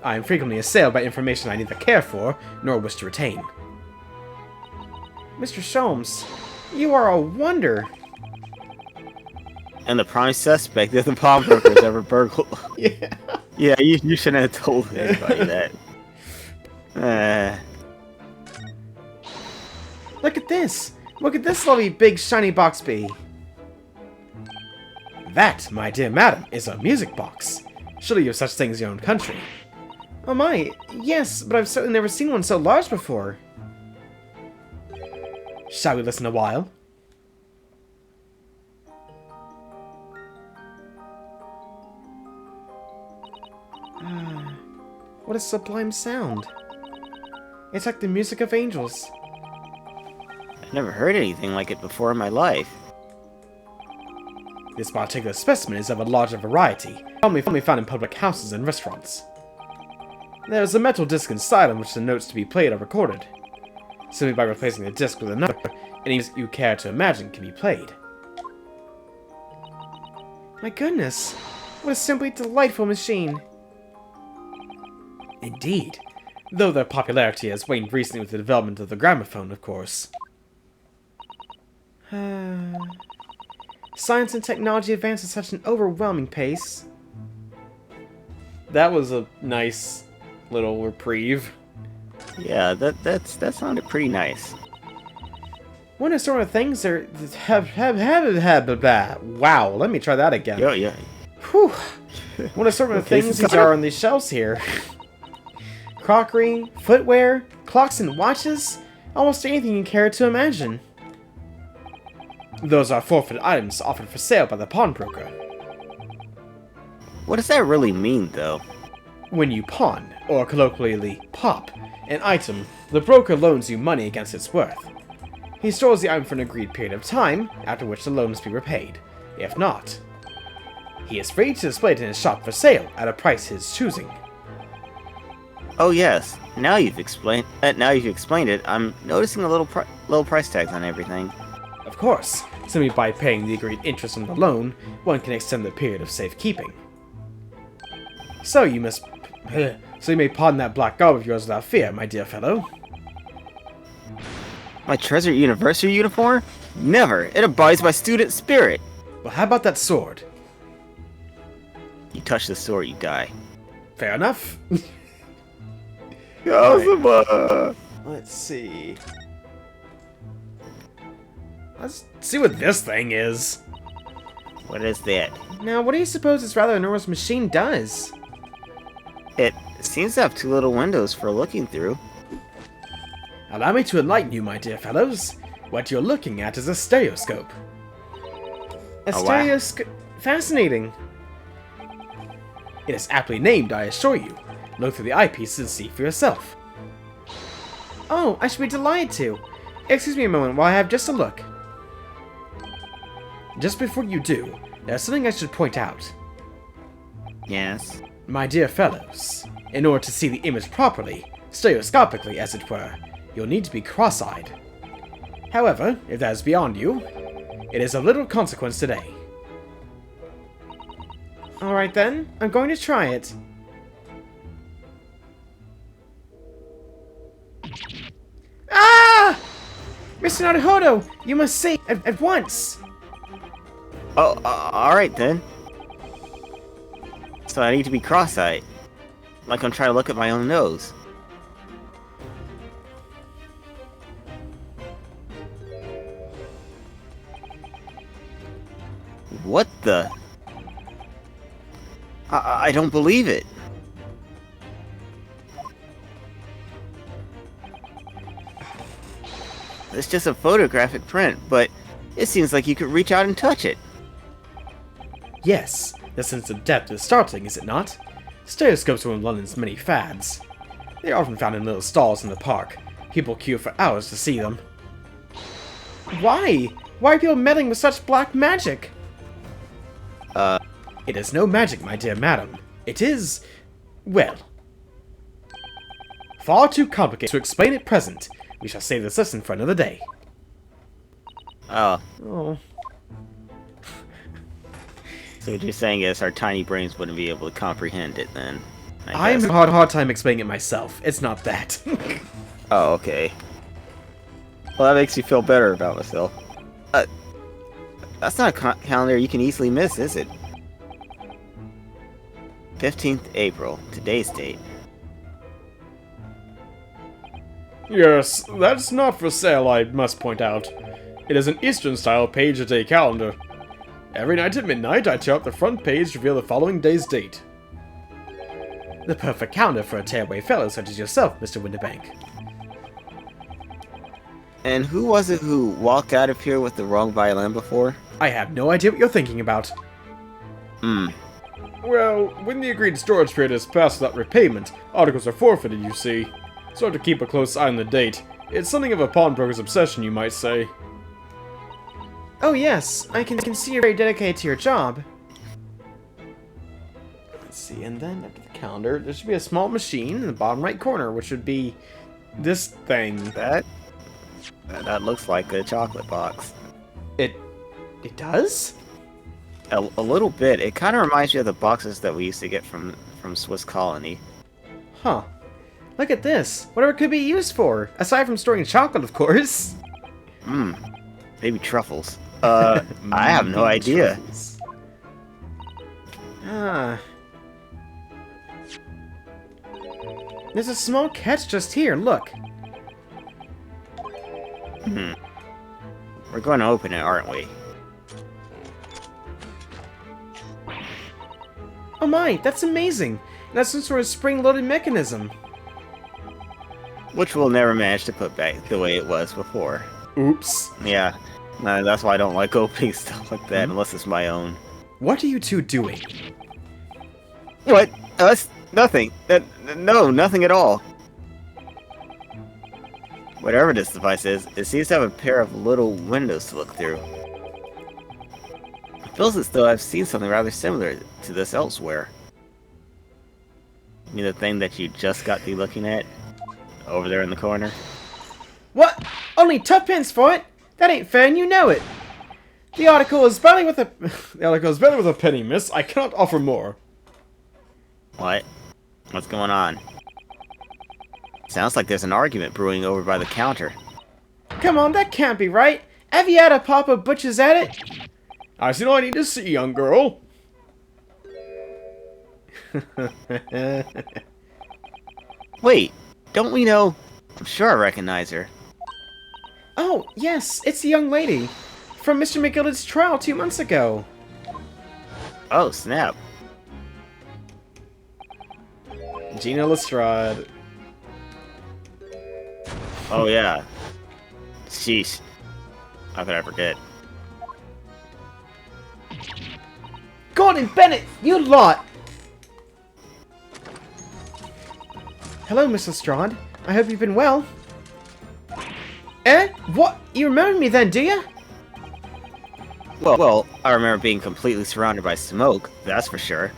I am frequently assailed by information I neither care for nor wish to retain. Mr. Sholmes, you are a wonder. And the prime suspect if the pawnbroker's ever burgled. Yeah. Yeah, you shouldn't have told anybody that. Look at this. Look at this lovely big shiny box bee. That, my dear madam, is a music box. Surely you have such things in your own country. Oh my, yes, but I've certainly never seen one so large before. Shall we listen a while? What a sublime sound. It's like the music of angels. I've never heard anything like it before in my life. This particular specimen is of a larger variety, commonly found in public houses and restaurants. There is a metal disc inside on which the notes to be played are recorded. Simply by replacing the disc with another, any music you care to imagine can be played. My goodness, what a simply delightful machine. Indeed, though their popularity has waned recently with the development of the gramophone, of course. Science and technology advance at such an overwhelming pace. That was a nice little reprieve. Yeah, that sounded pretty nice. One of the sort of things are... Wow, let me try that again. Yeah. Whew. What sort of things these are on these shelves here? Crockery, footwear, clocks and watches, almost anything you care to imagine. Those are forfeit items offered for sale by the pawnbroker. What does that really mean, though? When you pawn, or colloquially pop, an item, the broker loans you money against its worth. He stores the item for an agreed period of time, after which the loan must be repaid. If not, he is free to display it in his shop for sale at a price his choosing. Oh yes, now you've explained it. I'm noticing a little price tags on everything. Of course, simply by paying the agreed interest on the loan, one can extend the period of safekeeping. So you may pawn that black garb of yours without fear, my dear fellow. My Treasure University uniform? Never! It abides by student spirit! Well, how about that sword? You touch the sword, you die. Fair enough. Let's see. Let's see what this thing is. What is that? Now, what do you suppose this rather enormous machine does? It seems to have two little windows for looking through. Allow me to enlighten you, my dear fellows. What you're looking at is a stereoscope. A Oh, wow. stereoscope? Fascinating. It is aptly named, I assure you. Look through the eyepieces and see for yourself. Oh, I should be delighted to. Excuse me a moment while I have just a look. Just before you do, there's something I should point out. Yes. My dear fellows, in order to see the image properly, stereoscopically as it were, you'll need to be cross-eyed. However, if that is beyond you, it is of little consequence today. Alright then, I'm going to try it. Ah! Mr. Naruhodo, you must say at once! Oh, alright then. So I need to be cross-eyed. Like I'm trying to look at my own nose. What the? I don't believe it. It's just a photographic print, but it seems like you could reach out and touch it. Yes, the sense of depth is startling, is it not? Stereoscopes are one of London's many fads. They are often found in little stalls in the park. People queue for hours to see them. Why? Why are people meddling with such black magic? It is no magic, my dear madam. It is, well, far too complicated to explain at present. We shall save this lesson for another day. Oh, Oh. so what you're saying is our tiny brains wouldn't be able to comprehend it then. I'm guess. having a hard time explaining it myself. It's not that. Oh, okay. Well, that makes you feel better about myself. That's not a calendar you can easily miss, is it? 15th April, today's date. Yes, that's not for sale, I must point out. It is an Eastern-style page-a-day calendar. Every night at midnight, I tear up the front page to reveal the following day's date. The perfect calendar for a tearaway fellow such as yourself, Mr. Winterbank. And who was it who walked out of here with the wrong violin before? I have no idea what you're thinking about. Well, when the agreed storage period is passed without repayment, articles are forfeited, you see. So I have to keep a close eye on the date. It's something of a pawnbroker's obsession, you might say. Oh yes, I can see you're very dedicated to your job. Let's see, and then after the calendar, there should be a small machine in the bottom right corner, which would be this thing. That looks like a chocolate box. It does? A little bit. It kind of reminds you of the boxes that we used to get from Swiss Colony. Huh. Look at this. Whatever it could be used for. Aside from storing chocolate, of course. Maybe truffles. I have no idea. Ah. There's a small catch just here, look. We're going to open it, aren't we? Oh my, that's amazing. That's some sort of spring-loaded mechanism. Which we'll never manage to put back the way it was before. Oops. Yeah, that's why I don't like opening stuff like that unless it's my own. What are you two doing? What? That's nothing. No, nothing at all. Whatever this device is, it seems to have a pair of little windows to look through. It feels as though I've seen something rather similar to this elsewhere. You mean the thing that you just got through looking at? Over there in the corner? What? Only tuppence for it? That ain't fair and you know it. The article is barely with a... The article is better with a penny, miss. I cannot offer more. What? What's going on? Sounds like there's an argument brewing over by the counter. Come on, that can't be right. Have you had a pop of butchers at it? I see all I need to see, young girl. Wait, don't we know? I'm sure I recognize her. Oh, yes, it's the young lady. From Mr. McGillicuddy's trial 2 months ago. Oh, snap. Gina Lestrade. Oh yeah. Sheesh. How could I forget? Gordon Bennett, you lot! Hello, Miss Lestrade. I hope you've been well. Eh? What? You remember me then, do you? Well, I remember being completely surrounded by smoke, that's for sure.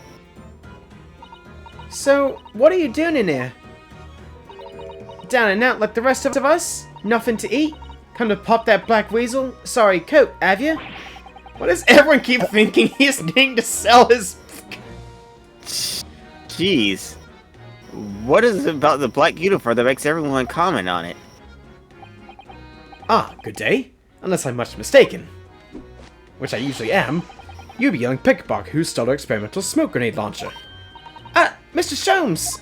So, what are you doing in here? Down and out like the rest of us? Nothing to eat? Come to pop that black weasel? Sorry, coat, have you? Why does everyone keep thinking he's needing to sell his... Jeez. What is it about the black uniform that makes everyone comment on it? Ah, good day. Unless I'm much mistaken. Which I usually am. You be young pickpocket who stole our experimental smoke grenade launcher. Ah, Mr. Sholmes!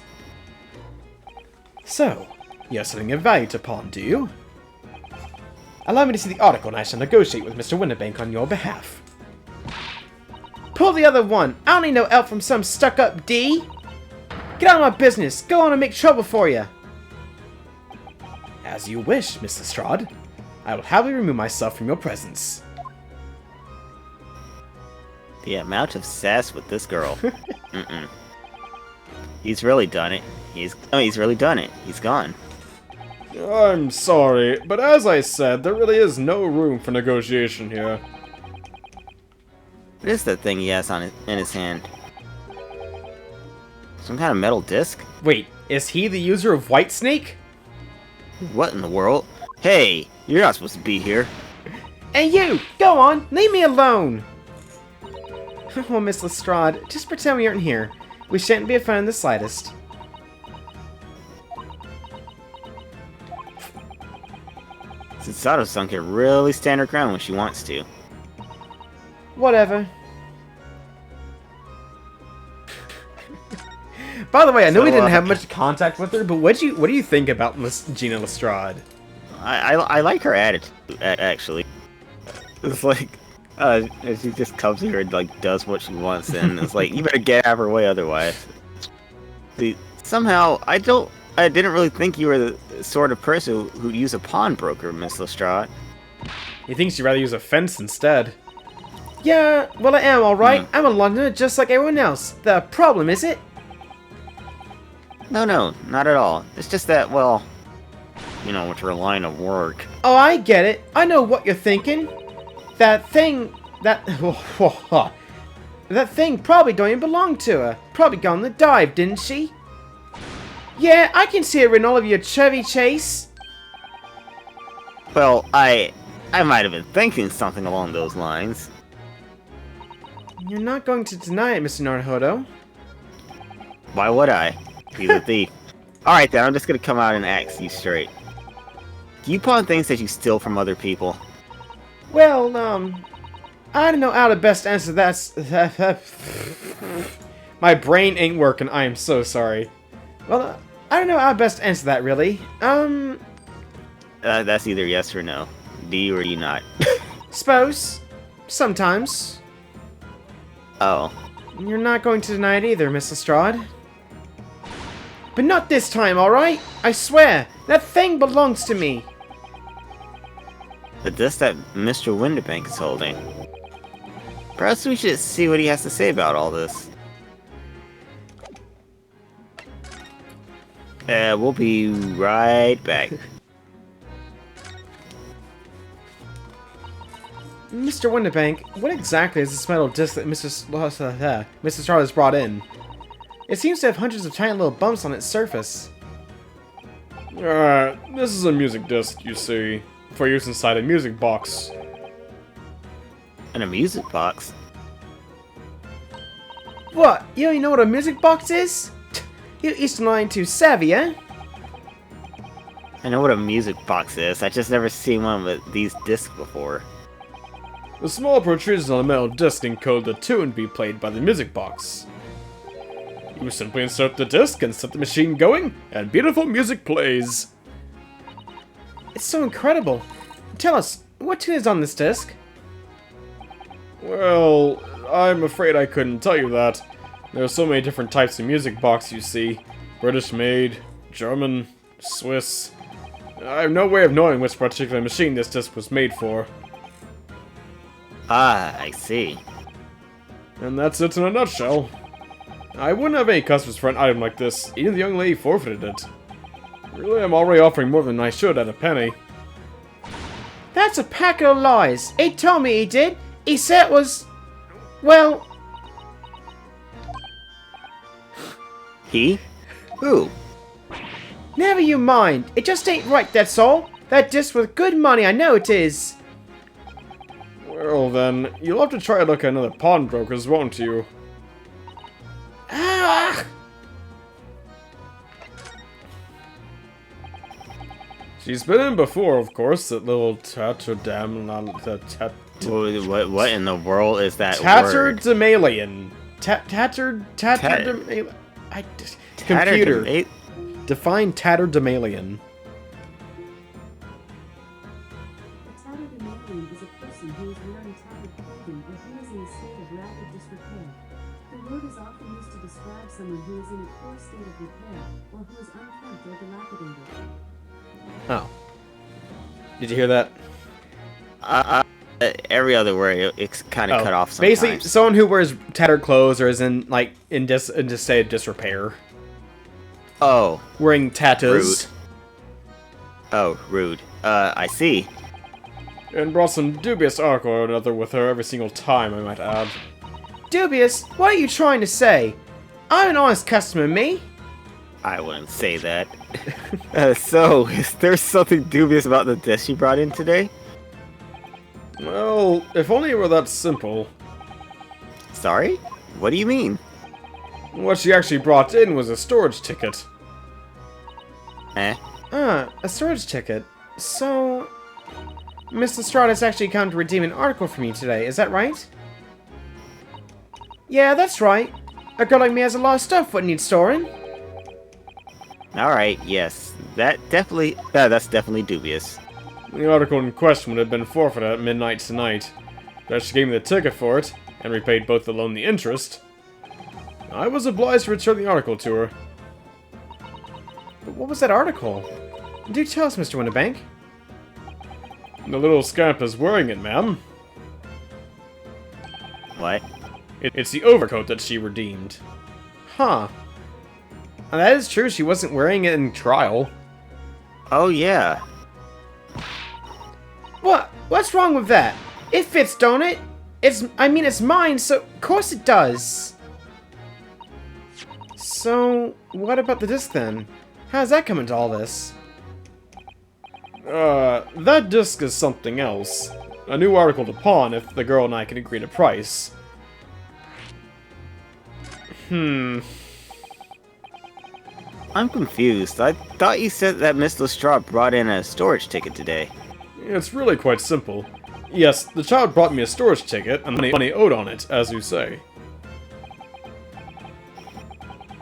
So, you have something of value to pawn, do you? Allow me to see the article and I shall negotiate with Mr. Winterbank on your behalf. Pull the other one! I don't need no help from some stuck-up D! Get out of my business! Go on and make trouble for you! As you wish, Miss Lestrade. I will happily remove myself from your presence. The amount of sass with this girl. Mm-mm. He's really done it. He's really done it. He's gone. I'm sorry, but as I said, there really is no room for negotiation here. What is that thing he has in his hand? Some kind of metal disc? Wait, is he the user of Whitesnake? What in the world? Hey, you're not supposed to be here. Hey you! Go on! Leave me alone! Oh, Miss Lestrade, just pretend we aren't here. We shan't be offended in the slightest. Susato-san can really stand her ground when she wants to. Whatever. By the way, I know we didn't have much contact with her, but what do you think about Miss Gina Lestrade? I like her attitude, actually. It's like, she just comes here and like does what she wants, and it's like, you better get out of her way otherwise. See, somehow I didn't really think you were the sort of person who'd use a pawnbroker, Miss Lestrade. He thinks you'd rather use a fence instead. Yeah, well I am alright. I'm a Londoner just like everyone else. The problem, is it? No, not at all. It's just that, well, you know, with her line of work. Oh, I get it. I know what you're thinking. That thing probably don't even belong to her. Probably got on the dive, didn't she? Yeah, I can see her in all of your Chevy Chase. Well, I might have been thinking something along those lines. You're not going to deny it, Mr. Naruhodo. Why would I? He's a thief. Alright then, I'm just gonna come out and ask you straight. Do you pawn things that you steal from other people? Well, I don't know how to best answer that. My brain ain't working, I am so sorry. Well, I don't know how to best answer that, really. That's either yes or no. Do you or do you not? Suppose. Sometimes. Oh. You're not going to deny it either, Miss Lestrade. But not this time, alright? I swear, that thing belongs to me. The disc that Mr. Winterbank is holding. Perhaps we should see what he has to say about all this. We'll be right back. Mr. Winterbank, what exactly is this metal disc that Mr. Lestrade has brought in? It seems to have hundreds of tiny little bumps on its surface. This is a music disc, you see, for use inside a music box. And a music box? What? You don't even know what a music box is? You Eastern Line too savvy, eh? I know what a music box is, I just never seen one with these discs before. The small protrusions on the metal disc encode the tune to be played by the music box. You simply insert the disc and set the machine going, and beautiful music plays. It's so incredible. Tell us, what tune is on this disc? Well, I'm afraid I couldn't tell you that. There are so many different types of music box, you see. British made, German, Swiss. I have no way of knowing which particular machine this disc was made for. Ah, I see. And that's it in a nutshell. I wouldn't have any customers for an item like this, even the young lady forfeited it. Really, I'm already offering more than I should at a penny. That's a pack of lies. He told me he did. He said it was... Well... He? Who? Never you mind. It just ain't right, that's all. That disc with good money, I know it is. Well then, you'll have to try to look at another pawnbrokers, won't you? Ah! She's been in before, of course, that little tatterdam... What in the world is that word? Tatterdemalion. Tatterdemalion. Computer. Define tatterdemalion. A tatterdemalion is a person who is wearing tattered clothing or who is in a state of rapid disrepair. The word is often used to describe someone who is in a poor state of repair or who is unkempt or dilapidated. Oh. Did you hear that? Every other word, it's kind of cut off sometimes. Basically, someone who wears tattered clothes or is in, like, in a state of disrepair. Oh. Wearing tattoos. Rude. Oh, rude. I see. And brought some dubious article or another with her every single time, I might add. Dubious? What are you trying to say? I'm an honest customer, me. I wouldn't say that. So, is there something dubious about the disc you brought in today? Well, if only it were that simple. Sorry? What do you mean? What she actually brought in was a storage ticket. Eh? A storage ticket. So... Miss Lestrade has actually come to redeem an article from you today, is that right? Yeah, that's right. A girl like me has a lot of stuff what needs storing. Alright, yes. That's definitely dubious. The article in question would have been forfeited at midnight tonight. But she gave me the ticket for it, and repaid both the loan and the interest. I was obliged to return the article to her. But what was that article? Do tell us, Mr. Winterbank. The little scamp is wearing it, ma'am. What? It's the overcoat that she redeemed. Huh. And that is true, she wasn't wearing it in trial. Oh, yeah. What? What's wrong with that? It fits, don't it? It's mine, so of course it does. So, what about the disc then? How does that come into all this? That disc is something else. A new article to pawn if the girl and I can agree to price. I'm confused. I thought you said that Miss Lestrade brought in a storage ticket today. It's really quite simple. Yes, the child brought me a storage ticket, and money owed on it, as you say.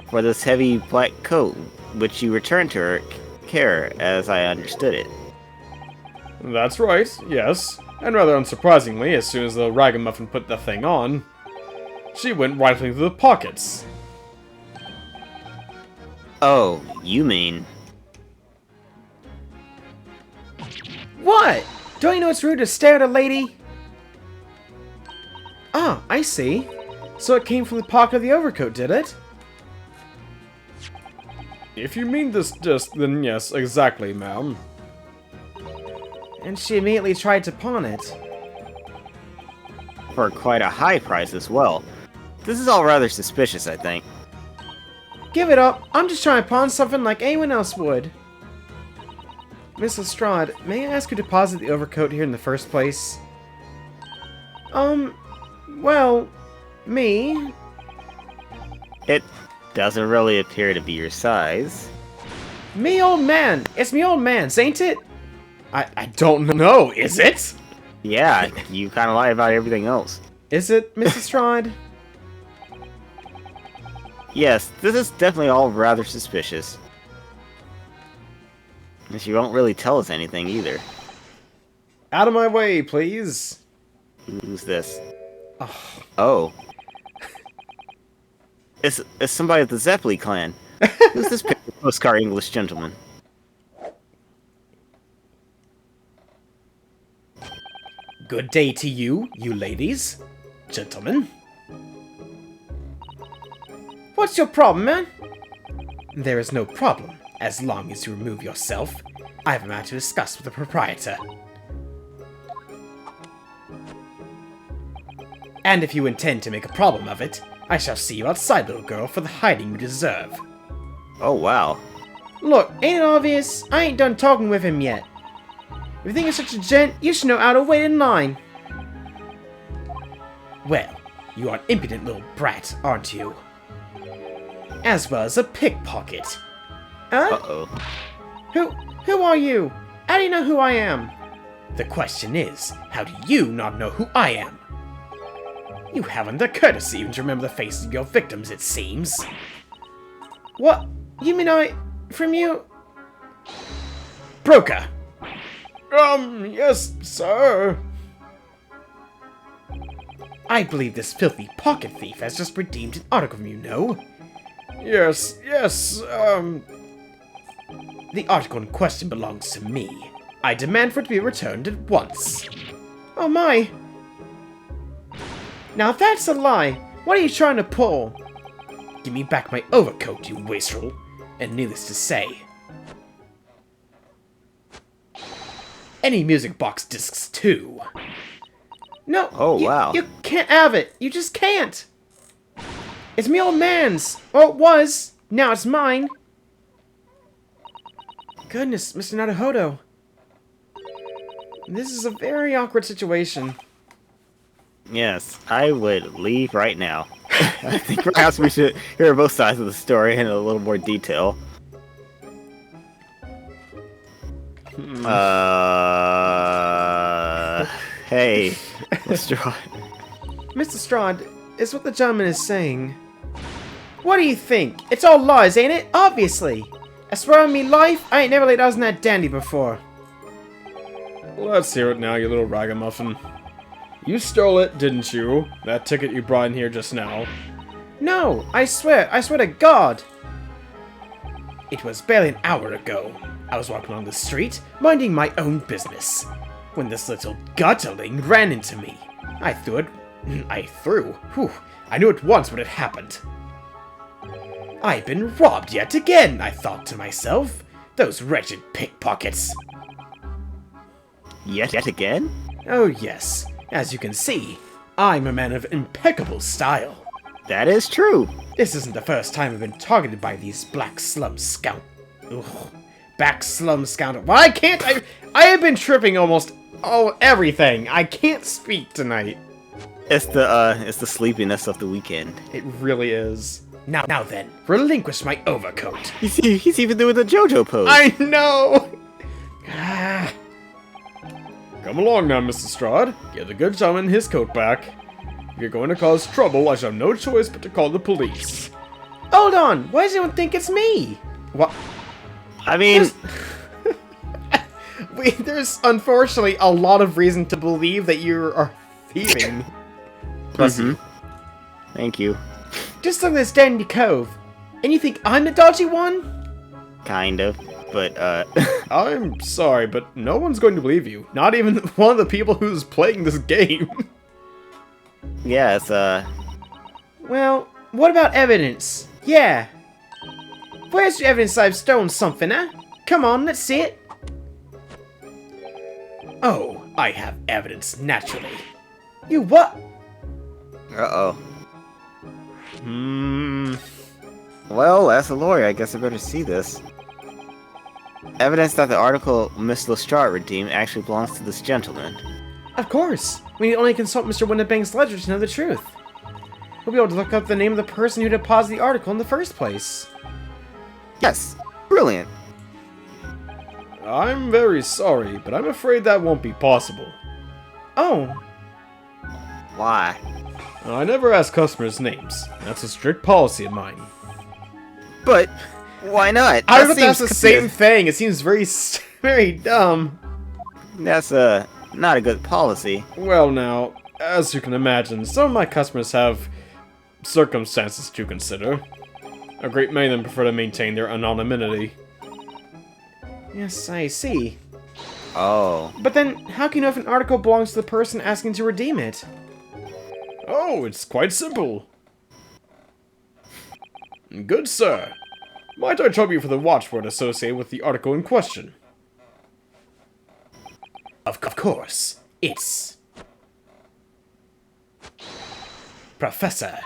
For this heavy black coat, which you returned to her care, as I understood it. That's right, yes. And rather unsurprisingly, as soon as the ragamuffin put the thing on, she went right into the pockets. Oh, you mean... What? Don't you know it's rude to stare at a lady? Ah, I see. So it came from the pocket of the overcoat, did it? If you mean this disc, then yes, exactly, ma'am. And she immediately tried to pawn it. For quite a high price as well. This is all rather suspicious, I think. Give it up. I'm just trying to pawn something like anyone else would. Miss Lestrade, may I ask you to deposit the overcoat here in the first place? Well, me? It doesn't really appear to be your size. Me old man. It's me old man's, ain't it? I don't know. Is it? Yeah, you kind of lie about everything else. Is it, Miss Lestrade? Yes, this is definitely all rather suspicious. And she won't really tell us anything either. Out of my way, please. Who's this? Oh. It's somebody of the Zeppeli clan. Who's this postcard English gentleman? Good day to you, you ladies. Gentlemen. What's your problem, man? There is no problem, as long as you remove yourself. I have a matter to discuss with the proprietor. And if you intend to make a problem of it, I shall see you outside, little girl, for the hiding you deserve. Oh, wow. Look, ain't it obvious? I ain't done talking with him yet. If you think you're such a gent, you should know how to wait in line. Well, you are an impudent little brat, aren't you? As well as a pickpocket. Huh? Uh-oh. Who are you? How do you know who I am? The question is, how do you not know who I am? You haven't the courtesy even to remember the faces of your victims, it seems. What? You mean from you? Broker! Yes, sir. I believe this filthy pocket thief has just redeemed an article from you, no? Yes, The article in question belongs to me. I demand for it to be returned at once. Oh my! Now that's a lie! What are you trying to pull? Give me back my overcoat, you wastrel. And needless to say, any music box discs too. No, Oh, wow. You can't have it. You just can't. It's me old man's. Oh, it was. Now it's mine. Goodness, Mr. Naruhodo. This is a very awkward situation. Yes, I would leave right now. I think perhaps we should hear both sides of the story in a little more detail. Hey, Mr. Mr. Strahd, is what the gentleman is saying. What do you think? It's all lies, ain't it? Obviously. I swear on me life, I ain't never laid eyes on that dandy before. Let's hear it now, you little ragamuffin. You stole it, didn't you? That ticket you brought in here just now. No, I swear to God. It was barely an hour ago. I was walking along the street, minding my own business, when this little gutterling ran into me. I threw. Whew, I knew at once what had happened. I've been robbed yet again, I thought to myself. Those wretched pickpockets. Yet again? Oh yes, as you can see, I'm a man of impeccable style. That is true. This isn't the first time I've been targeted by these black slum scout. Ugh. Back slum scoundrel. Why can't I have been tripping almost everything. I can't speak tonight. It's the sleepiness of the weekend. It really is. Now then, relinquish my overcoat. He's even doing the JoJo pose. I know. Ah. Come along now, Mr. Strahd. Give the good gentleman his coat back. If you're going to cause trouble, I shall have no choice but to call the police. Hold on. Why does anyone think it's me? What? I mean, There's unfortunately a lot of reason to believe that you are thieving. Bless you. Thank you. Just look at this dandy cove. And you think I'm the dodgy one? Kind of, but I'm sorry, but no one's going to believe you. Not even one of the people who's playing this game. yeah, it's Well, what about evidence? Yeah. Where's your evidence I've stolen something, huh? Come on, let's see it. Oh, I have evidence, naturally. You what? uh-oh. Well, as a lawyer, I guess I better see this. Evidence that the article Miss Lestrade redeemed actually belongs to this gentleman. Of course. We need only consult Mr. Winnebank's ledger to know the truth. We'll be able to look up the name of the person who deposited the article in the first place. Yes, brilliant. I'm very sorry, but I'm afraid that won't be possible. Oh, Why? I never ask customers' names. That's a strict policy of mine. But why not? I That was that's the seems same thing. It seems very, very dumb. That's not a good policy. Well now, as you can imagine, some of my customers have circumstances to consider. A great many of them prefer to maintain their anonymity. Yes, I see. Oh. But then, how can you know if an article belongs to the person asking to redeem it? Oh, it's quite simple. Good sir, might I trouble you for the watchword associated with the article in question? Of course. It's... Professor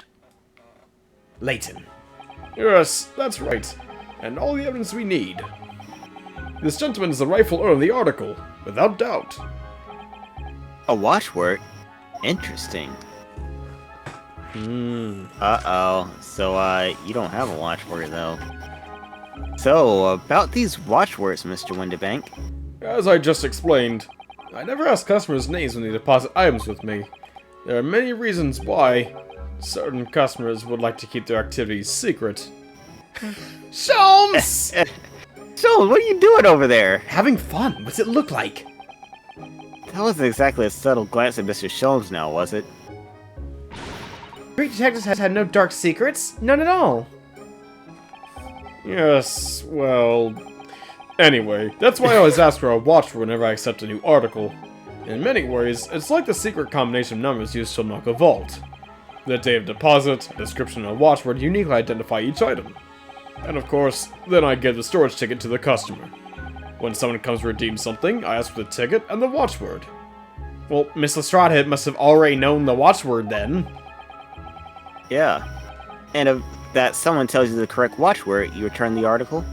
Layton. Yes, that's right. And all the evidence we need. This gentleman is the rightful owner of the article, without doubt. A watchword? Interesting. Uh-oh. So, you don't have a watchword, though. So, about these watchwords, Mr. Windibank. As I just explained, I never ask customers' names when they deposit items with me. There are many reasons why certain customers would like to keep their activities secret. Sholmes! So, what are you doing over there? Having fun. What's it look like? That wasn't exactly a subtle glance at Mr. Sholmes now, was it? Great detectives has had no dark secrets. None at all. Yes, well... Anyway, that's why I always ask for a watchword whenever I accept a new article. In many ways, it's like the secret combination of numbers used to unlock a vault. The date of deposit, a description, and a watchword uniquely identify each item. And of course, then I give the storage ticket to the customer. When someone comes to redeem something, I ask for the ticket and the watchword. Well, Miss Lestrade must have already known the watchword then. Yeah. And if that someone tells you the correct watchword, you return the article?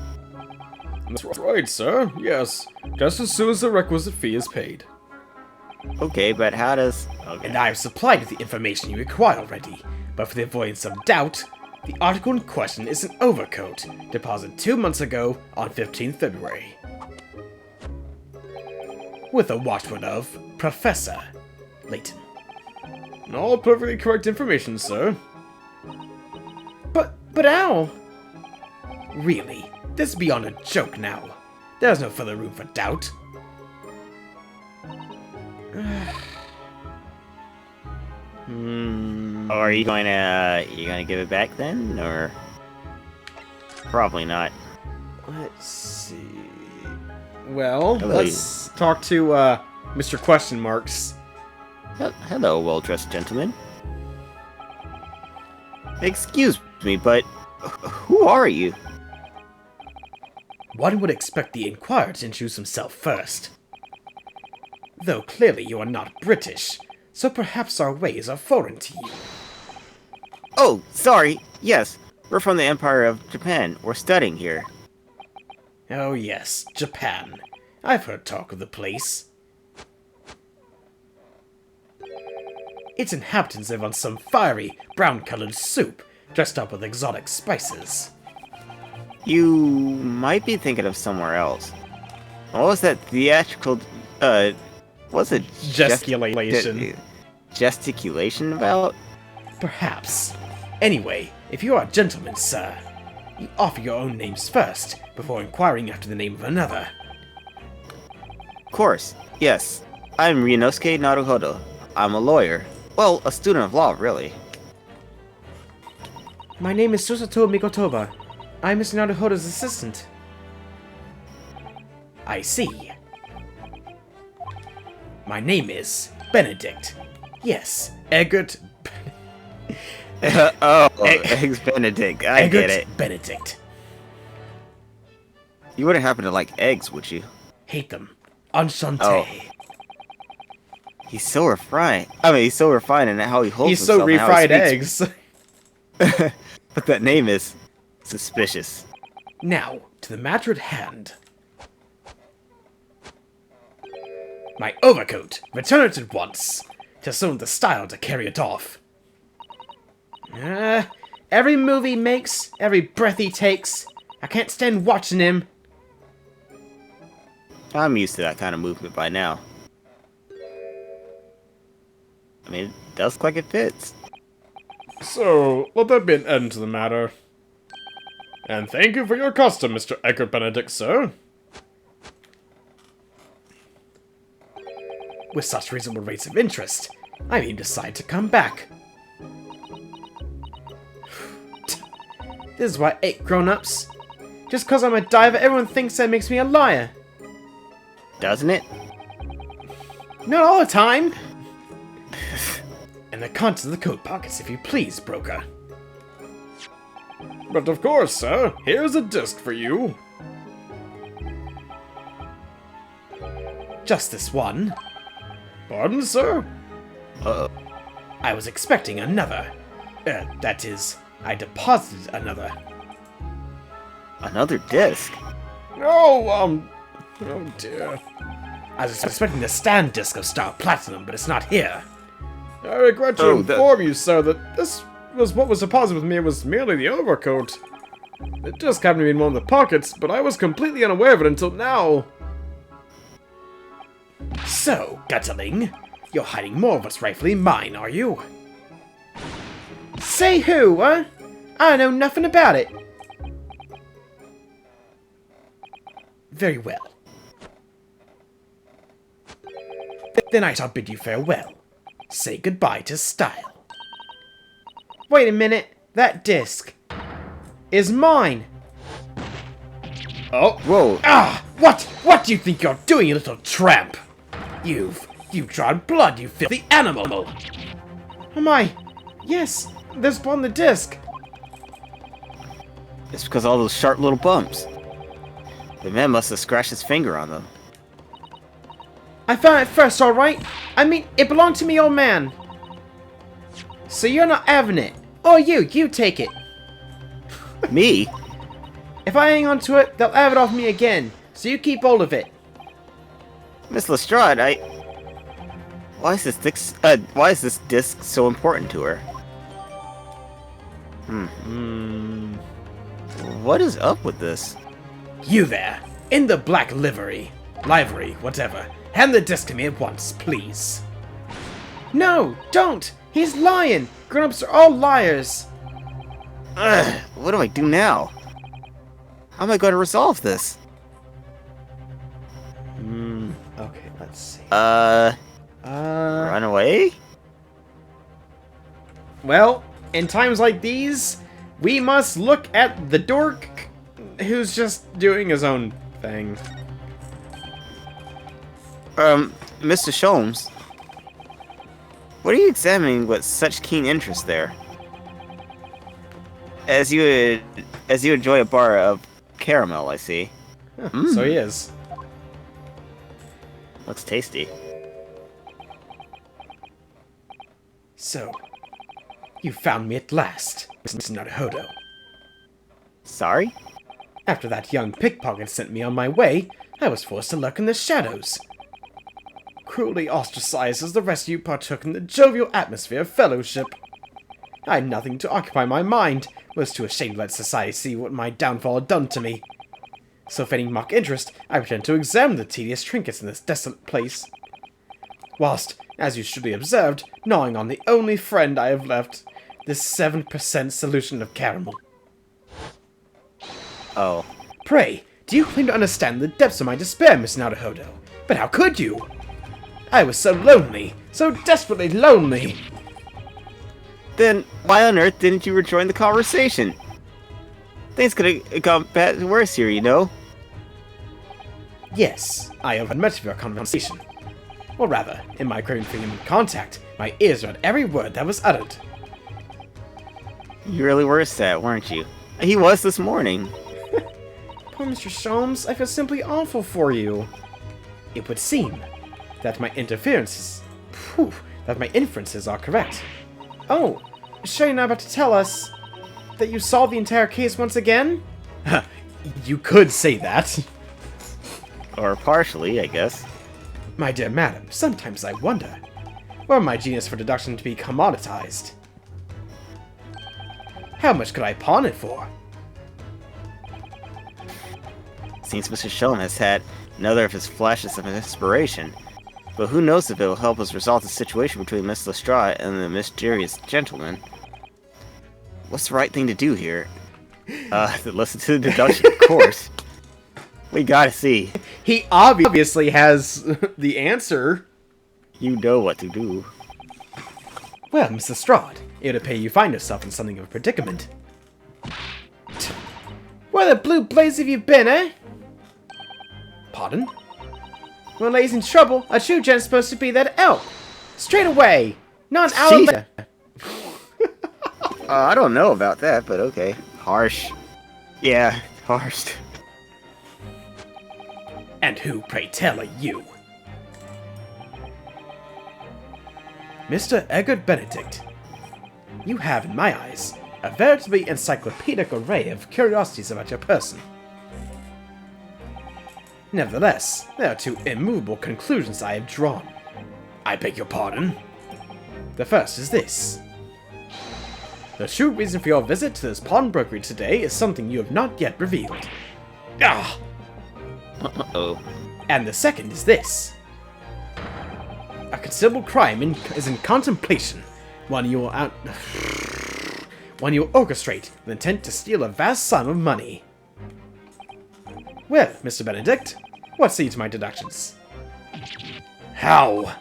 That's right, sir. Yes. Just as soon as the requisite fee is paid. Okay, but how does... Okay. And I have supplied with the information you require already. But for the avoidance of doubt, the article in question is an overcoat, deposited 2 months ago on 15th February. With a watchword of Professor Layton. All perfectly correct information, sir. But Al! Really? This is beyond a joke now. There's no further room for doubt. Oh, are you gonna give it back then, or probably not? Let's see. Well, Hello. let's talk to Mr. Question Marks. Hello, well-dressed gentleman. Excuse me, but who are you? One would expect the inquirer to introduce himself first. Though clearly you are not British, so perhaps our ways are foreign to you. Oh, sorry. Yes, we're from the Empire of Japan. We're studying here. Oh yes, Japan. I've heard talk of the place. Its inhabitants live on some fiery, brown-colored soup, dressed up with exotic spices. You might be thinking of somewhere else. What was that theatrical, what's it? Gesticulation. Gesticulation about? Perhaps. Anyway, if you are a gentleman, sir, you offer your own names first, before inquiring after the name of another. Of course, yes. I'm Ryunosuke Naruhodo. I'm a lawyer. Well, a student of law, really. My name is Susato Mikotoba. I'm Mr. Naruhodo's assistant. I see. My name is Benedict. Yes, Eggert... Eggs Benedict. I get it. Benedict. You wouldn't happen to like eggs, would you? Hate them. Enchanté. Oh. He's so refined. I mean, he's so refined in how he holds He's himself. so and how he refried speaks. eggs. But that name is suspicious. Now, to the matter at hand. My overcoat. Return it at once. To soon the style to carry it off. Every move he makes, every breath he takes, I can't stand watching him. I'm used to that kind of movement by now. I mean, it does look like it fits. So, let that be an end to the matter. And thank you for your custom, Mr. Eckert Benedict, sir. With such reasonable rates of interest, I may decide to come back. This is why I hate grown-ups. Just cause I'm a diver, everyone thinks that makes me a liar. Doesn't it? Not all the time! And the contents of the coat pockets, if you please, broker. But of course, sir. Here's a disc for you. Just this one. Pardon, sir? Uh-oh. I was expecting another. That is, I deposited another. Another disc? Oh dear. I was expecting the stand disc of Star Platinum, but it's not here. I regret to Oh, inform you, sir, that this was what was deposited with me. It was merely the overcoat. The disc happened to be in one of the pockets, but I was completely unaware of it until now. So, Gutterling, you're hiding more of what's rightfully mine, are you? Say who, huh? I know nothing about it. Very well. Then I shall bid you farewell. Say goodbye to style. Wait a minute, that disc is mine. Oh, Whoa. Ah! What do you think you're doing, you little tramp? You've drawn blood, you filthy animal! Oh my! Yes, there's blood on the disc. It's because all those sharp little bumps. The man must have scratched his finger on them. I found it first, alright? I mean, it belonged to me, old man. So you're not having it. Or you take it. Me? If I hang on to it, they'll have it off me again. So you keep hold of it. Miss Lestrade, why is this disc so important to her? What is up with this? You there, in the black livery, whatever. Hand the disc to me at once, please. No, don't! He's lying! Grown-ups are all liars! Ugh, what do I do now? How am I going to resolve this? Okay, let's see. Run away? Well, in times like these, we must look at the dork who's just doing his own thing. Mr. Sholmes, what are you examining with such keen interest there? As you enjoy a bar of caramel, I see. So he is. Looks tasty. So, you found me at last, Mr. Naruhodo. Sorry? After that young pickpocket sent me on my way, I was forced to lurk in the shadows. Cruelly ostracized as the rest of you partook in the jovial atmosphere of fellowship. I had nothing to occupy my mind, was too ashamed to let society see what my downfall had done to me. So feigning mock interest, I pretended to examine the tedious trinkets in this desolate place. Whilst, as you should be observed, gnawing on the only friend I have left, this 7% solution of caramel. Oh. Pray, do you claim to understand the depths of my despair, Miss Naruhodo? But how could you? I was so lonely, so desperately lonely. Then why on earth didn't you rejoin the conversation? Things could have gone bad worse here, you know? Yes, I overheard much of your conversation. Or rather, in my craving for human contact, my ears read every word that was uttered. You really were sad, weren't you? He was this morning. Poor Mr. Sholmes, I feel simply awful for you. It would seem that my inferences are correct. Oh, sure you're not about to tell us that you solved the entire case once again? You could say that. Or partially, I guess. My dear madam, sometimes I wonder, were my genius for deduction to be commoditized? How much could I pawn it for? Seems Mr. Sholmes has had another of his flashes of inspiration. But who knows if it will help us resolve the situation between Miss Lestrade and the mysterious gentleman. What's the right thing to do here? To listen to the deduction, of course. We gotta see. He obviously has the answer. You know what to do. Well, Miss Lestrade, it would appear you find yourself in something of a predicament. Where the blue blaze have you been, eh? Pardon? When a lady's in trouble, a true gent's supposed to be there to help. Straight away! Not an hour Jeez. later. I don't know about that, but okay. Harsh. Yeah, harsh. And who, pray tell, are you? Mr. Egbert Benedict. You have, in my eyes, a veritably encyclopedic array of curiosities about your person. Nevertheless, there are two immovable conclusions I have drawn. I beg your pardon? The first is this. The true reason for your visit to this pawnbrokery today is something you have not yet revealed. Ah! Uh-oh. And the second is this. A considerable crime is in contemplation, one you will orchestrate with intent to steal a vast sum of money. Well, Mr. Benedict, what say you to my deductions? How?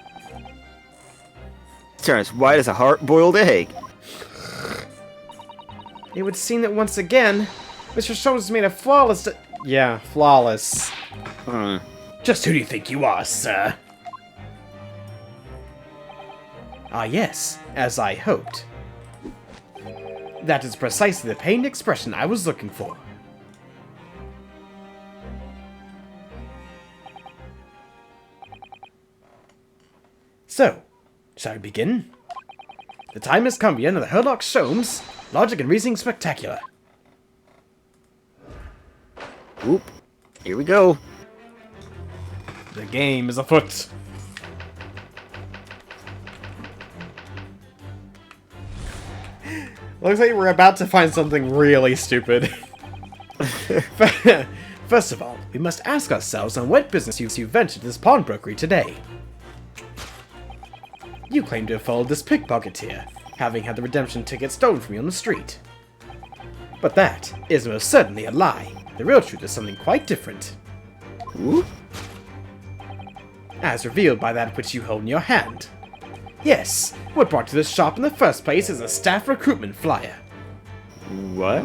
Turn as white as a hard-boiled egg. It would seem that once again, Mr. Shoulders made a flawless yeah, flawless. Just who do you think you are, sir? Ah yes, as I hoped. That is precisely the pained expression I was looking for. So, shall we begin? The time has come for another Herlock Sholmes Logic and Reasoning Spectacular. Oop. Here we go. The game is afoot. Looks like we're about to find something really stupid. First of all, we must ask ourselves on what business you ventured this pawnbrokery today. You claim to have followed this pickpocketeer, having had the redemption ticket stolen from you on the street. But that is most certainly a lie. The real truth is something quite different. Ooh. As revealed by that which you hold in your hand. Yes, what brought you to this shop in the first place is a staff recruitment flyer. What?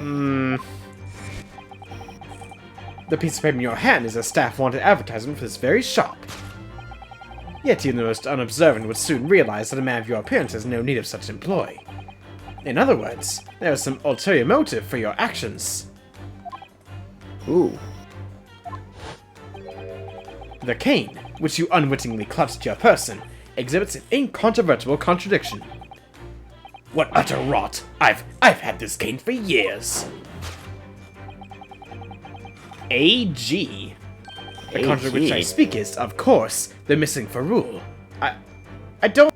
The piece of paper in your hand is a staff wanted advertisement for this very shop. Yet even the most unobservant would soon realize that a man of your appearance has no need of such employ. In other words, there is some ulterior motive for your actions. Ooh. The cane, which you unwittingly clutched to your person, exhibits an incontrovertible contradiction. What utter rot! I've had this cane for years. AG. The contract which I speak is, of course, the missing for rule. I don't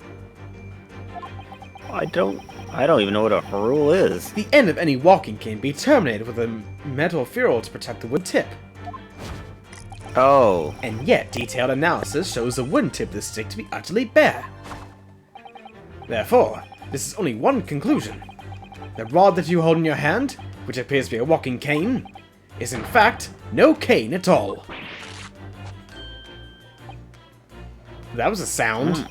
even know what a rule is. The end of any walking can be terminated with a metal ferrule to protect the wood tip. Oh. And yet, detailed analysis shows the wooden tip of the stick to be utterly bare. Therefore, this is only one conclusion. The rod that you hold in your hand, which appears to be a walking cane, is in fact no cane at all. That was a sound.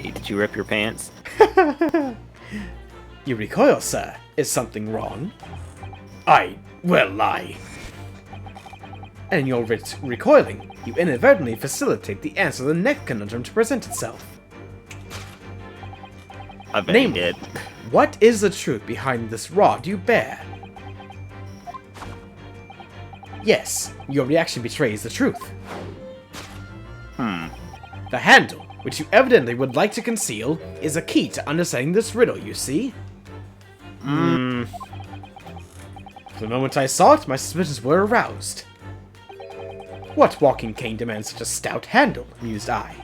Did you rip your pants? You recoil, sir. Is something wrong? Well, I... And in your recoiling, you inadvertently facilitate the answer to the next conundrum to present itself. I bet you did. What is the truth behind this rod you bear? Yes, your reaction betrays the truth. The handle, which you evidently would like to conceal, is a key to understanding this riddle, you see? For the moment I saw it, my suspicions were aroused. What walking cane demands such a stout handle, mused I.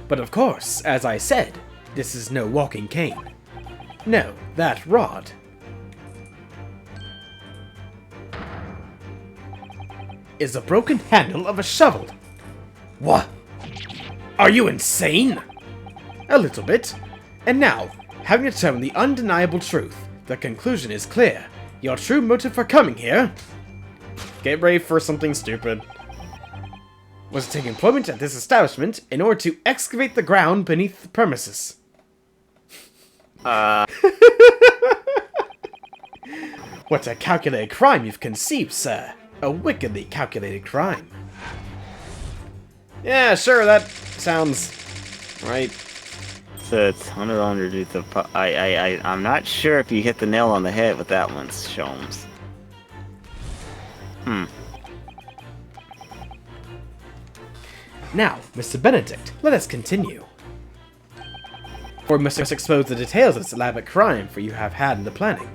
But of course, as I said, this is no walking cane. No, that rod is the broken handle of a shovel. What? Are you insane? A little bit. And now, having determined the undeniable truth, the conclusion is clear. Your true motive for coming here... Get ready for something stupid. Was to take employment at this establishment in order to excavate the ground beneath the premises. What a calculated crime you've conceived, sir. A wickedly calculated crime. Yeah, sure, that sounds right. So it's 100 underneath the... I'm not sure if you hit the nail on the head with that one, Sholmes. Now, Mr. Benedict, let us continue. For we must expose the details of this elaborate crime for you have had in the planning.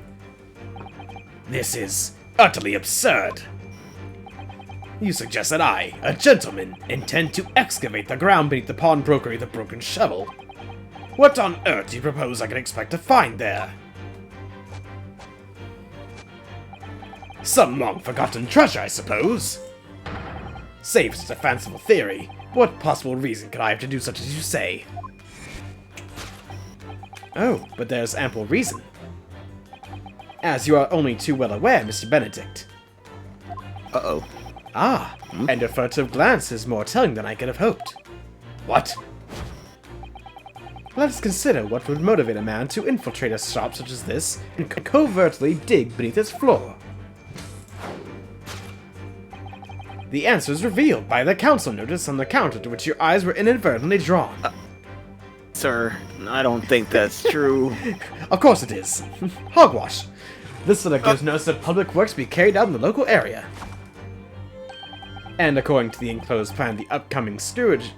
This is utterly absurd. You suggest that I, a gentleman, intend to excavate the ground beneath the pawnbroker with a broken shovel. What on earth do you propose I can expect to find there? Some long-forgotten treasure, I suppose. Save such a fanciful theory, what possible reason could I have to do such as you say? Oh, but there's ample reason. As you are only too well aware, Mr. Benedict. Uh-oh. Ah, and a furtive glance is more telling than I could have hoped. What? Let us consider what would motivate a man to infiltrate a shop such as this and covertly dig beneath its floor. The answer is revealed by the council notice on the counter to which your eyes were inadvertently drawn. Sir, I don't think that's true. Of course it is. Hogwash. This letter gives notice that public works be carried out in the local area. And according to the enclosed plan, the upcoming sewerage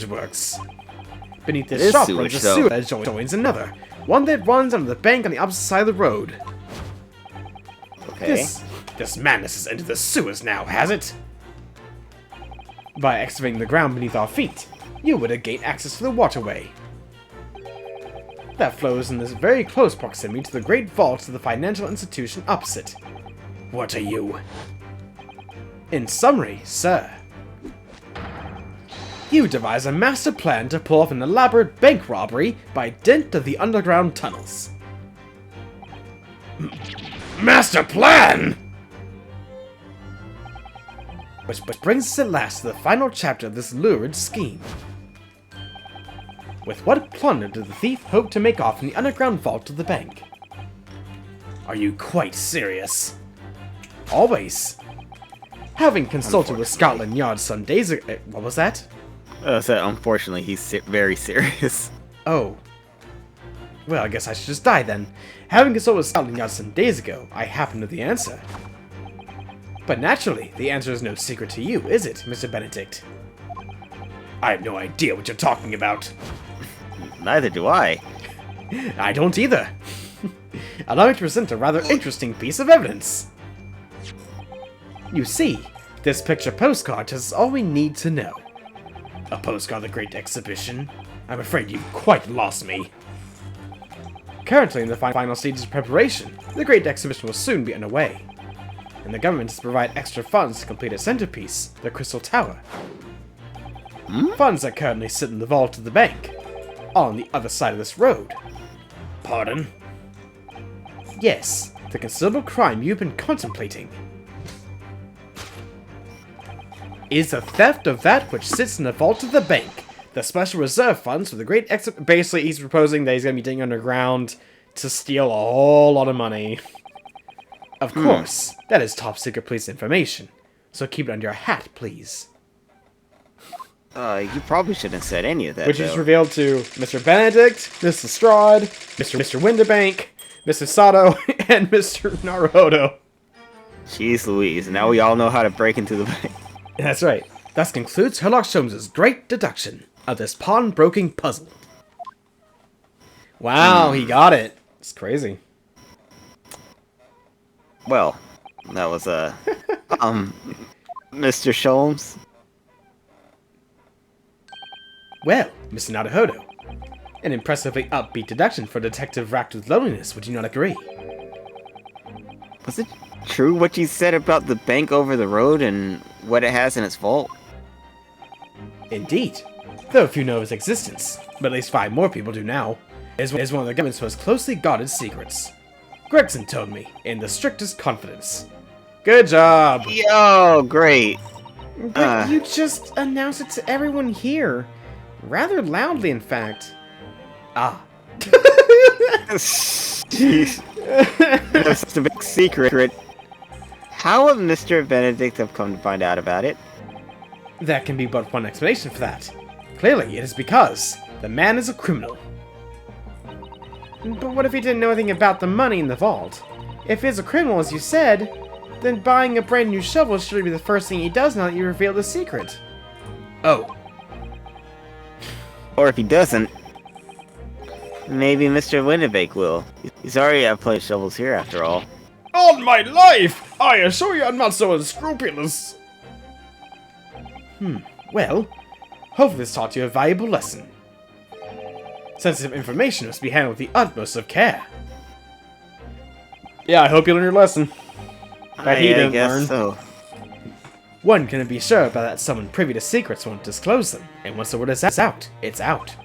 works. Beneath this shop runs a sewer that joins another, one that runs under the bank on the opposite side of the road. Okay. This madness has entered the sewers now, has it? By excavating the ground beneath our feet, you would have gained access to the waterway. That flows in this very close proximity to the great vaults of the financial institution opposite. What are you? In summary, sir, you devise a master plan to pull off an elaborate bank robbery by dint of the underground tunnels. Master plan! Which brings us at last to the final chapter of this lurid scheme. With what plunder did the thief hope to make off in the underground vault of the bank? Are you quite serious? Always. Having consulted with Scotland Yard some days ago... What was that? So unfortunately, he's very serious. Oh. Well, I guess I should just die then. Having consulted with Scotland Yard some days ago, I happen to the answer. But naturally, the answer is no secret to you, is it, Mr. Benedict? I have no idea what you're talking about. Neither do I. I don't either. Allow me to present a rather interesting piece of evidence. You see, this picture postcard tells us all we need to know. A postcard of the Great Exhibition? I'm afraid you've quite lost me. Currently in the final stages of preparation, the Great Exhibition will soon be underway. And the government is to provide extra funds to complete its centerpiece, the Crystal Tower. Funds that currently sit in the vault of the bank, on the other side of this road. Pardon? Yes, the considerable crime you've been contemplating is the theft of that which sits in the vault of the bank, the special reserve funds for the Great Exhibition. Basically, he's proposing that he's going to be digging underground to steal a whole lot of money. Of course, that is top secret police information, so keep it under your hat, please. You probably shouldn't have said any of that, Which is revealed to Mr. Benedict, Mr. Strahd, Mr. Winterbank, Mr. Sato, and Mr. Naruhodo. Jeez Louise, now we all know how to break into the bank. That's right. Thus concludes Sherlock Holmes' great deduction of this pawnbroking puzzle. Wow, he got it. It's crazy. Well, that was, Mr. Sholmes. Well, Mr. Naruhodo, an impressively upbeat deduction for a detective racked with loneliness, would you not agree? Was it true what you said about the bank over the road and what it has in its vault? Indeed. Though few know of its existence, but at least 5 more people do now. It is one of the government's most closely guarded secrets. Gregson told me, in the strictest confidence. Good job. Yo, great. But you just announced it to everyone here. Rather loudly, in fact. Ah, Jeez. That's such a big secret. How would Mr. Benedict have come to find out about it? There can be but one explanation for that. Clearly, it is because the man is a criminal. But what if he didn't know anything about the money in the vault? If he's a criminal, as you said, then buying a brand new shovel should be the first thing he does now that you reveal the secret. Oh. Or if he doesn't, maybe Mr. Winnerbake will. He's already have plenty of shovels here after all. On my life! I assure you I'm not so unscrupulous. Well, hopefully this taught you a valuable lesson. Sensitive information must be handled with the utmost of care. Yeah, I hope you learned your lesson. That he didn't guess learn. so. One can be sure about that someone privy to secrets won't disclose them, and once the word is out, it's out.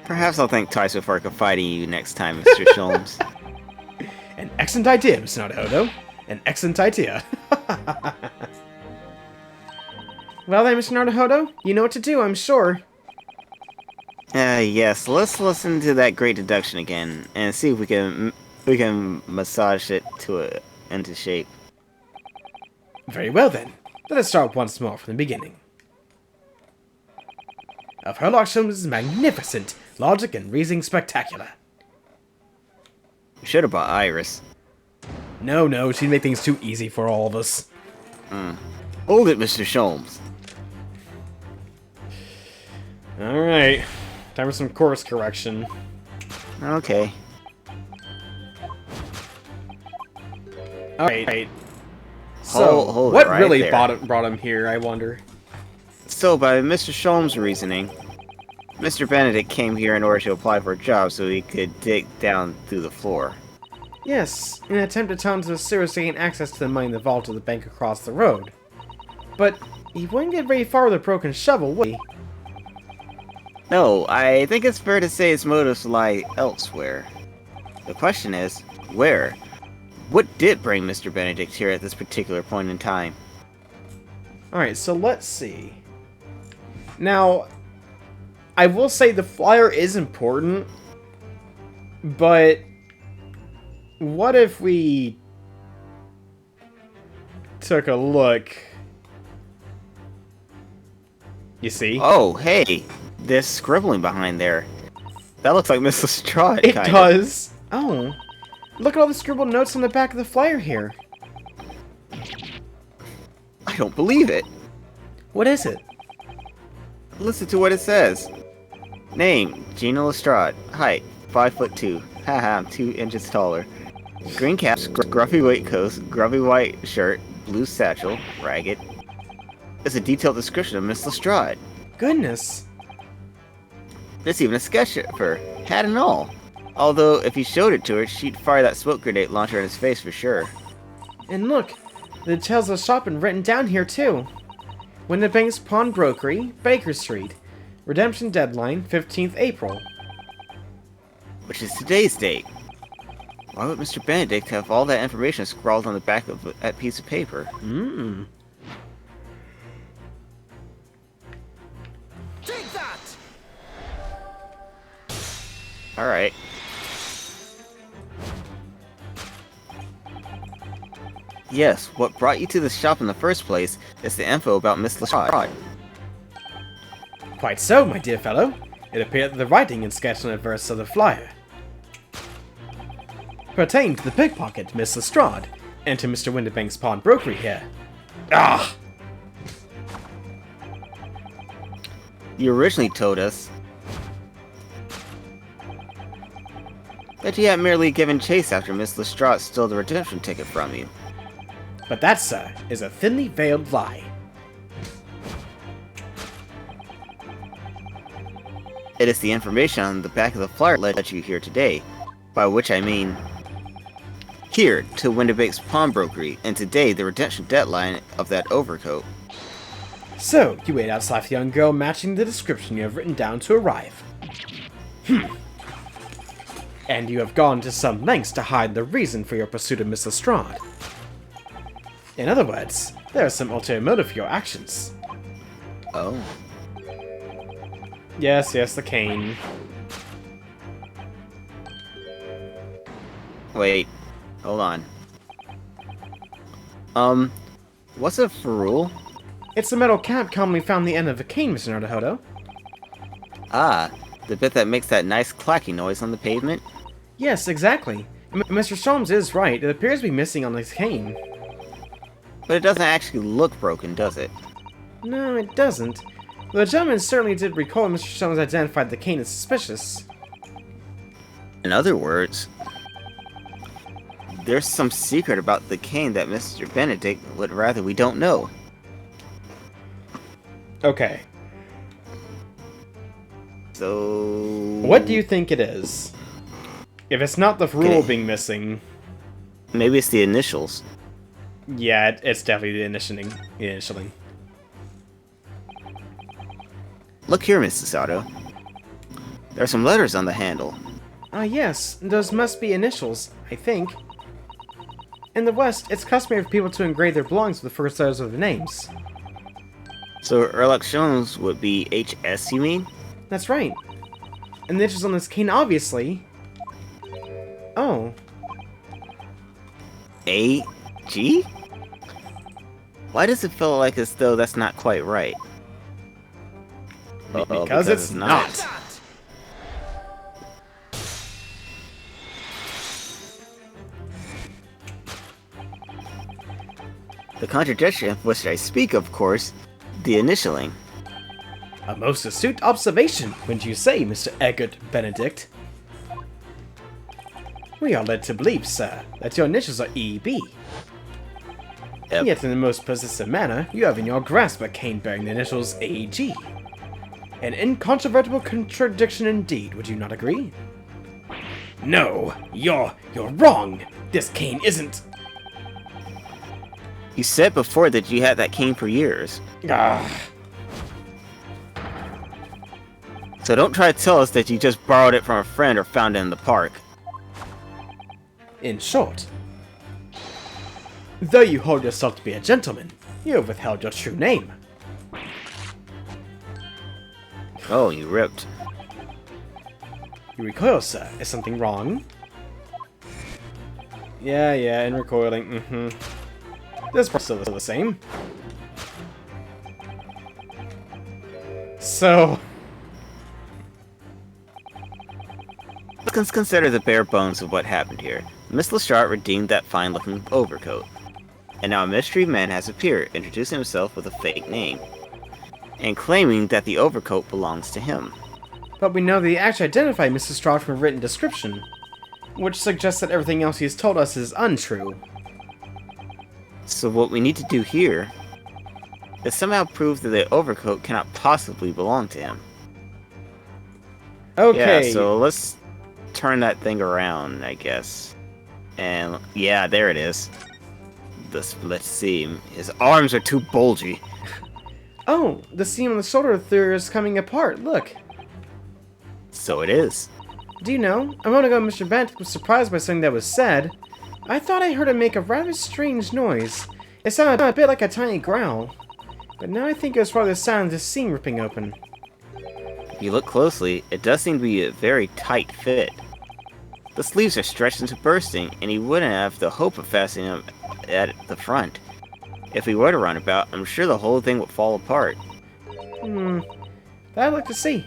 Perhaps I'll think twice before confiding in you next time, Mr. Sholmes. An excellent idea, Mr. Naruhodo. An excellent idea. Well then, Mr. Naruhodo, you know what to do, I'm sure. Yes, let's listen to that great deduction again, and see if we can massage it into shape. Very well then. Let us start once more from the beginning. Of Herlock Sholmes' magnificent logic and reasoning spectacular. We should have bought Iris. No, she'd make things too easy for all of us. Hold it, Mr. Sholmes. Alright. Time for some course correction. Okay. Alright. So, Hold it what right really there. brought him here, I wonder? So, by Mr. Sholmes' reasoning, Mr. Benedict came here in order to apply for a job so he could dig down through the floor. Yes, in an attempt to tell him to seriously gain access to the money in the vault of the bank across the road. But he wouldn't get very far with a broken shovel, would he? No, I think it's fair to say his motives lie elsewhere. The question is, where? What did bring Mr. Benedict here at this particular point in time? Alright, so let's see. Now, I will say the flyer is important, but what if we took a look? You see? Oh, hey! There's scribbling behind there. That looks like Miss Lestrade, It kinda. does. Oh. Look at all the scribbled notes on the back of the flyer here. I don't believe it. What is it? Listen to what it says. Name, Gina Lestrade. Height, 5'2". Haha, I'm 2 inches taller. Green cap, scruffy waistcoat, grubby white shirt, blue satchel, ragged. It's a detailed description of Miss Lestrade. Goodness. There's even a sketch of her, hat and all. Although, if you showed it to her, she'd fire that smoke grenade launcher in his face for sure. And look, the details of the shop are written down here too. Winnebank's Pawnbrokery, Baker Street. Redemption deadline, 15th April. Which is today's date. Why would Mr. Benedict have all that information scrawled on the back of that piece of paper? Take that! Alright. Yes, what brought you to the shop in the first place is the info about Miss Lestrade. Quite so, my dear fellow. It appeared that the writing and sketch on the verse of the flyer pertained to the pickpocket, Miss Lestrade, and to Mr. Winnebank's pawnbrokery here. Ah! You originally told us that you had merely given chase after Miss Lestrade stole the redemption ticket from you. But that, sir, is a thinly veiled lie. It is the information on the back of the flyer that led you here today, by which I mean here to Winnebake's pawnbrokery, and today the redemption deadline of that overcoat. So, you wait outside for the young girl matching the description you have written down to arrive. And you have gone to some lengths to hide the reason for your pursuit of Miss Lestrade. In other words, there is some ulterior motive for your actions. Oh. Yes, the cane. Wait, hold on. What's a ferrule? It's the metal cap commonly found on the end of a cane, Mr. Naruhodo. Ah, the bit that makes that nice clacking noise on the pavement? Yes, exactly. Mr. Sholmes is right. It appears to be missing on his cane. But it doesn't actually look broken, does it? No, it doesn't. The gentleman certainly did recall Mr. Sholmes identified the cane as suspicious. In other words, there's some secret about the cane that Mr. Benedict would rather we don't know. Okay. So... What do you think it is? If it's not the rule Okay. being missing... Maybe it's the initials. Yeah, it's definitely the initialing. Look here, Mrs. Sato. There are some letters on the handle. Ah, yes. Those must be initials, I think. In the West, it's customary for people to engrave their belongings with the first letters of their names. So Erlach Jones would be HS, you mean? That's right. And the initials on this cane, obviously... Oh. AG? Why does it feel like as though that's not quite right? Because it's not. The contradiction of which I speak, of course, the initialing. A most astute observation, wouldn't you say, Mr. Eggert Benedict? We are led to believe, sir, that your initials are EB. Yep. Yet in the most persistent manner, you have in your grasp a cane bearing the initials AG. An incontrovertible contradiction indeed, would you not agree? No, you're wrong. This cane isn't... You said before that you had that cane for years. Ah, So don't try to tell us that you just borrowed it from a friend or found it in the park. in short. Though you hold yourself to be a gentleman, you have withheld your true name. Oh, you ripped. You recoil, sir. Is something wrong? Yeah, and recoiling, This part's still the same. So... Let's consider the bare bones of what happened here. Miss Lestrade redeemed that fine-looking overcoat. And now a mystery man has appeared, introducing himself with a fake name. And claiming that the overcoat belongs to him. But we know that he actually identified Mrs. Stroud from a written description, which suggests that everything else he's told us is untrue. So what we need to do here is somehow prove that the overcoat cannot possibly belong to him. Okay. Yeah, so let's turn that thing around, I guess. And yeah, there it is. The split seam. His arms are too bulgy. Oh, the seam on the shoulder there is coming apart, look. So it is. Do you know, a moment ago Mr. Bent was surprised by something that was said. I thought I heard him make a rather strange noise. It sounded a bit like a tiny growl. But now I think it was rather the sound of the seam ripping open. If you look closely, it does seem to be a very tight fit. The sleeves are stretched into bursting, and he wouldn't have the hope of fastening them at the front. If we were to run about, I'm sure the whole thing would fall apart. That I'd like to see.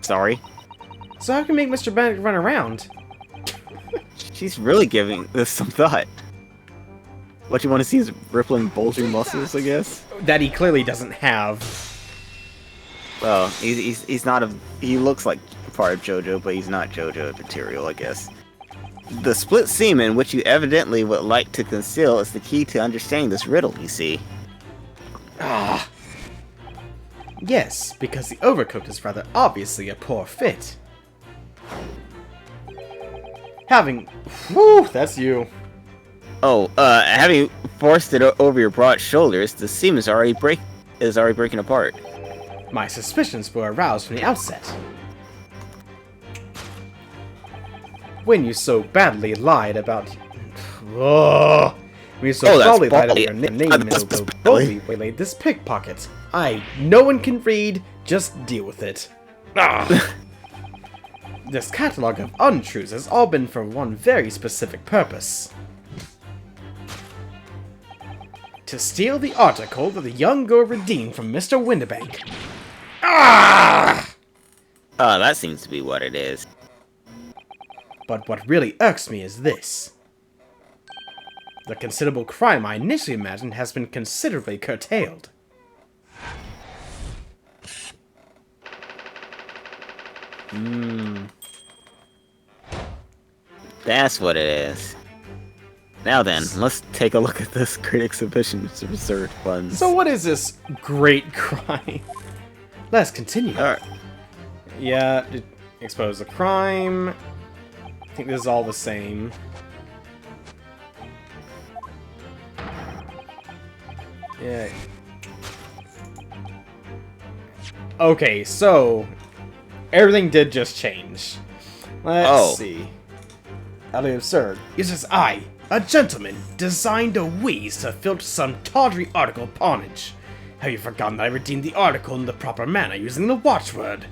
Sorry? So how can we make Mr. Bennett run around? She's really giving this some thought. What you want to see is rippling, bulging muscles, I guess? That he clearly doesn't have. Well, he's not a... He looks like part of JoJo, but he's not JoJo material, I guess. The split semen, which you evidently would like to conceal, is the key to understanding this riddle, you see. Ah. Yes, because the overcoat is rather obviously a poor fit. Having... Whew, that's you. Oh, having forced it over your broad shoulders, the seam is already breaking apart. My suspicions were aroused from the outset. When you so badly lied about... Oh, when you so that's badly lied about bally. your name That's and so bally. boldly waylaid this pickpocket. No one can read, just deal with it. Ah. This catalogue of untruths has all been for one very specific purpose. To steal the article that the young girl redeemed from Mr. Windibank. Ah! Oh, that seems to be what it is. But what really irks me is this. The considerable crime I initially imagined has been considerably curtailed. That's what it is. Now then, let's take a look at this great exhibition of absurd funds. So what is this great crime? Let's continue. Alright. Yeah, expose the crime. I think this is all the same. Yeah. Okay, so everything did just change. Let's see. Utterly absurd. It's just I, a gentleman, designed a wheeze to filter some tawdry article pawnage. Have you forgotten that I redeemed the article in the proper manner using the watchword?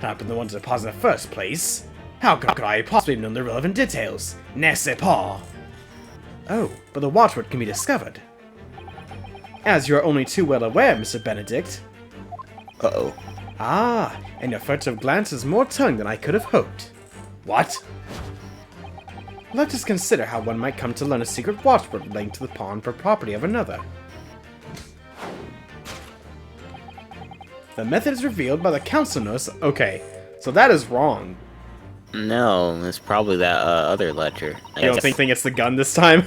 I've been the one to deposit in the first place. How could I possibly have known the relevant details? N'est-ce pas? Oh, but the watchword can be discovered. As you are only too well aware, Mr. Benedict. Uh-oh. Ah, and your furtive glance is more tongue than I could have hoped. What? Let us consider how one might come to learn a secret watchword relating to the pawn for property of another. The method is revealed by the council notice. Okay, so that is wrong. No, it's probably that other ledger. You don't think it's the gun this time?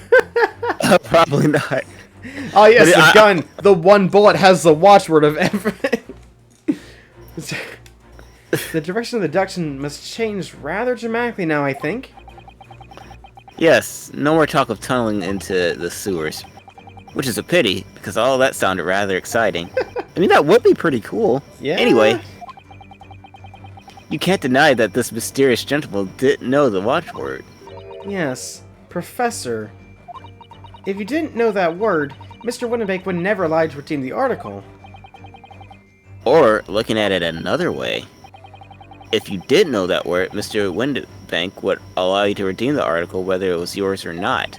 Probably not. Oh yes, But the gun! The one bullet has the watchword of everything. The direction of the deduction must change rather dramatically now, I think. Yes, no more talk of tunneling into the sewers. Which is a pity, because all that sounded rather exciting. I mean, that would be pretty cool. Yeah. Anyway, you can't deny that this mysterious gentleman didn't know the watchword. Yes, Professor. If you didn't know that word, Mr. Windibank would never allow you to redeem the article. Or, looking at it another way, if you did know that word, Mr. Windibank would allow you to redeem the article whether it was yours or not.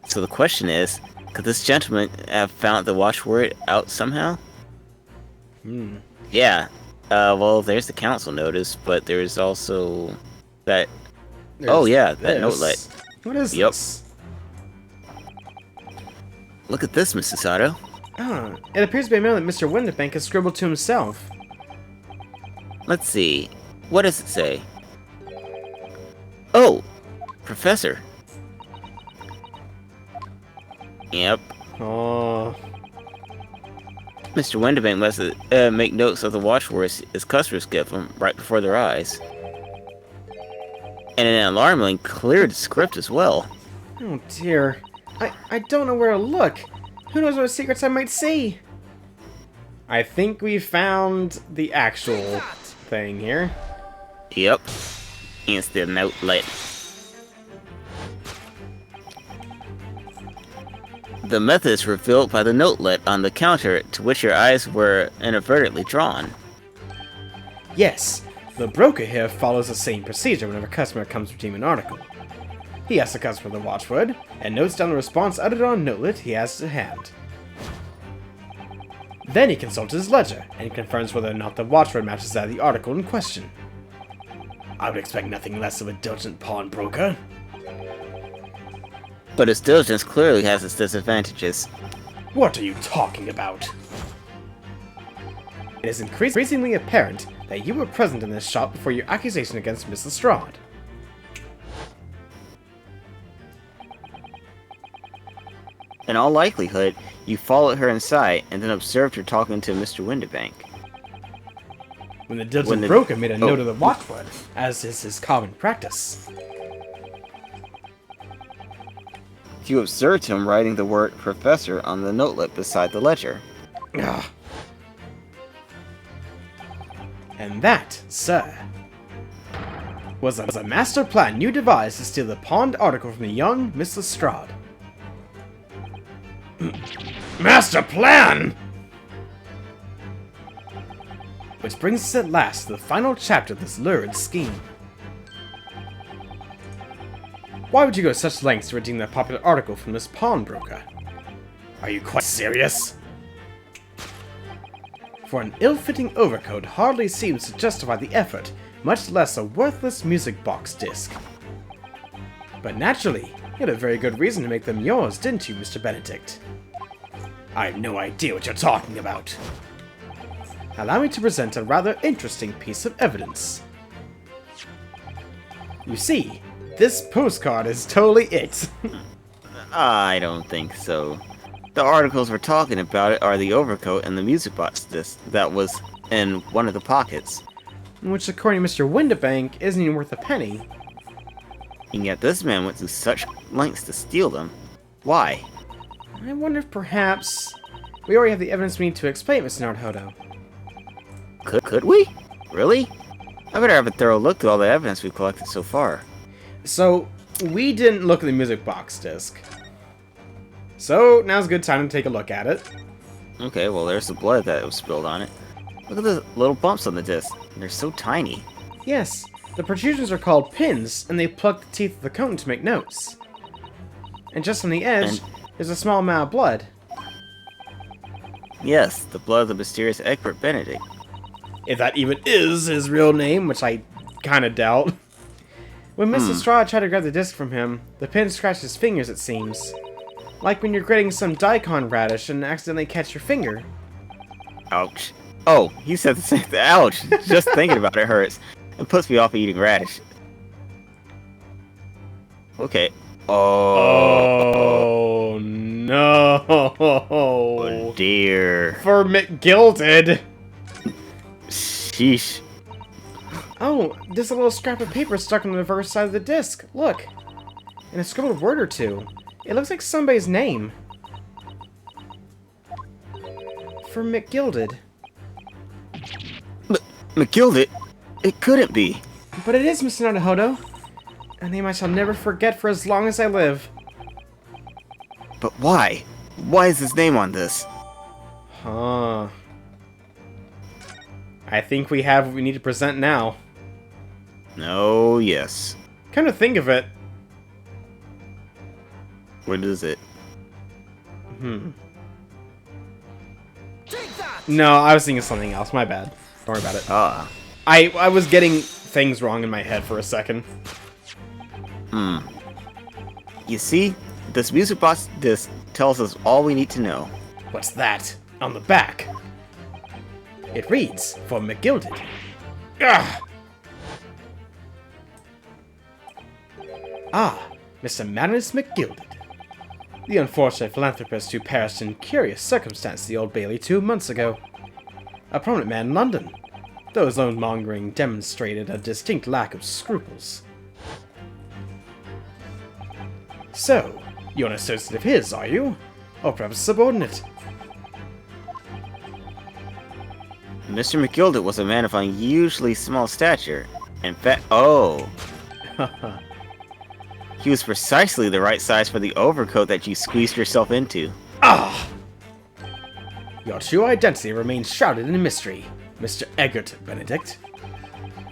So the question is, could this gentleman have found the watchword out somehow? Yeah. Well, there's the council notice, but there's also that... oh yeah, that notelet. What is Yep. this? Look at this, Mrs. Sato. Ah, it appears to be a mail that Mr. Windibank has scribbled to himself. Let's see. What does it say? Oh! Professor. Yep. Oh. Mr. Windibank must make notes of the watchwords his customers give him right before their eyes. And an alarmingly clear script as well. Oh dear. I don't know where to look. Who knows what secrets I might see? I think we found the actual thing here. Yep. It's the notelet. The method is revealed by the notelet on the counter to which your eyes were inadvertently drawn. Yes, the broker here follows the same procedure whenever a customer comes to redeem an article. He asks the customer the watchword, and notes down the response uttered on a notelet he has to hand. Then he consults his ledger, and confirms whether or not the watchword matches that of the article in question. I would expect nothing less of a diligent pawnbroker. But his diligence clearly has its disadvantages. What are you talking about? It is increasingly apparent that you were present in this shop before your accusation against Miss Lestrade. In all likelihood, you followed her inside and then observed her talking to Mr. Windibank. When the diligent broker made a note of the watchword, as is his common practice. You observed him writing the word professor on the notelet beside the ledger. Ugh. And that, sir, was a master plan you devised to steal the pawned article from the young Miss Lestrade. Master plan? Which brings us at last to the final chapter of this lurid scheme. Why would you go to such lengths to redeem that popular article from this pawnbroker? Are you quite serious? For an ill-fitting overcoat hardly seems to justify the effort, much less a worthless music box disc. But naturally, you had a very good reason to make them yours, didn't you, Mr. Benedict? I have no idea what you're talking about. Allow me to present a rather interesting piece of evidence. You see, this postcard is totally it. I don't think so. The articles we're talking about are the overcoat and the music box disc that was in one of the pockets. Which, according to Mr. Windibank, isn't even worth a penny. And yet this man went to such lengths to steal them. Why? I wonder if perhaps we already have the evidence we need to explain, Mr. Naruhodo. Could we? Really? I better have a thorough look at all the evidence we've collected so far. So, we didn't look at the music box disc. So, now's a good time to take a look at it. Okay, well there's the blood that was spilled on it. Look at the little bumps on the disc. They're so tiny. Yes, the protrusions are called pins, and they plug the teeth of the cone to make notes. And just on the edge, there's a small amount of blood. Yes, the blood of the mysterious Egbert Benedict. If that even is his real name, which I kinda doubt. When Mr. Straw tried to grab the disc from him, the pin scratched his fingers, it seems. Like when you're grating some daikon radish and accidentally catch your finger. Ouch. Oh, he said the same thing. Ouch! Just thinking about it hurts. It puts me off eating radish. Okay. Oh no! Oh dear. For McGilded! Sheesh. Oh, there's a little scrap of paper stuck on the reverse side of the disc. Look. And a scribbled word or two. It looks like somebody's name. For McGilded. McGilded? It couldn't be. But it is, Mr. Naruhodo. A name I shall never forget for as long as I live. But why? Why is his name on this? Huh. I think we have what we need to present now. Oh, yes. Come to think of it. What is it? No, I was thinking of something else. My bad. Don't worry about it. Ah. I was getting things wrong in my head for a second. You see? This music box disc tells us all we need to know. What's that? On the back. It reads, for McGilded. Ugh. Ah, Mr. Magnus McGilded. The unfortunate philanthropist who perished in curious circumstances at the Old Bailey 2 months ago. A prominent man in London, though his loan-mongering demonstrated a distinct lack of scruples. So, you're an associate of his, are you? Or perhaps a subordinate? Mr. McGilded was a man of unusually small stature. In fact, oh. He was precisely the right size for the overcoat that you squeezed yourself into. Ah! Your true identity remains shrouded in mystery, Mr. Egbert Benedict.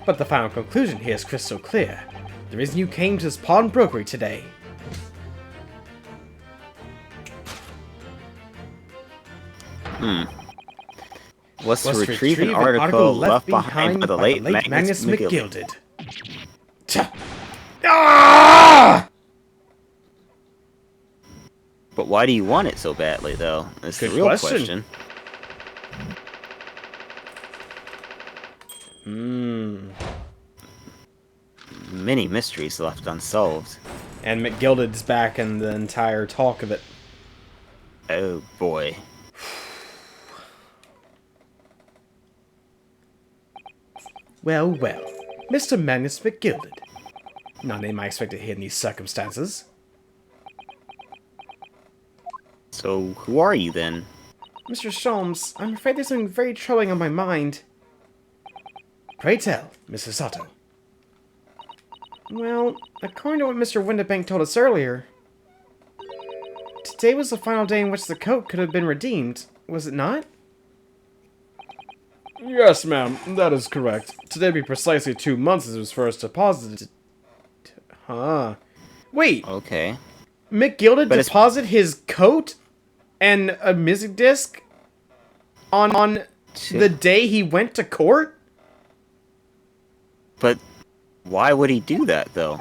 But the final conclusion here is crystal clear. The reason you came to this pawnbrokery today. Was to retrieve an article left behind by the late Magnus McGilded. Ah! But why do you want it so badly, though? That's the Good real question. Many mysteries left unsolved. And McGilded's back and the entire talk of it. Oh boy. Well, well. Mr. Magnus McGilded. Not a name I expected to hear in these circumstances. So, who are you then? Mr. Sholmes, I'm afraid there's something very troubling on my mind. Pray tell, Mrs. Sato. Well, according to what Mr. Windibank told us earlier, today was the final day in which the coat could have been redeemed, was it not? Yes, ma'am, that is correct. Today will be precisely 2 months since it was first deposited. Huh. Wait, Okay. McGilda But it's- deposited his coat and a music disc on the day he went to court? But why would he do that, though?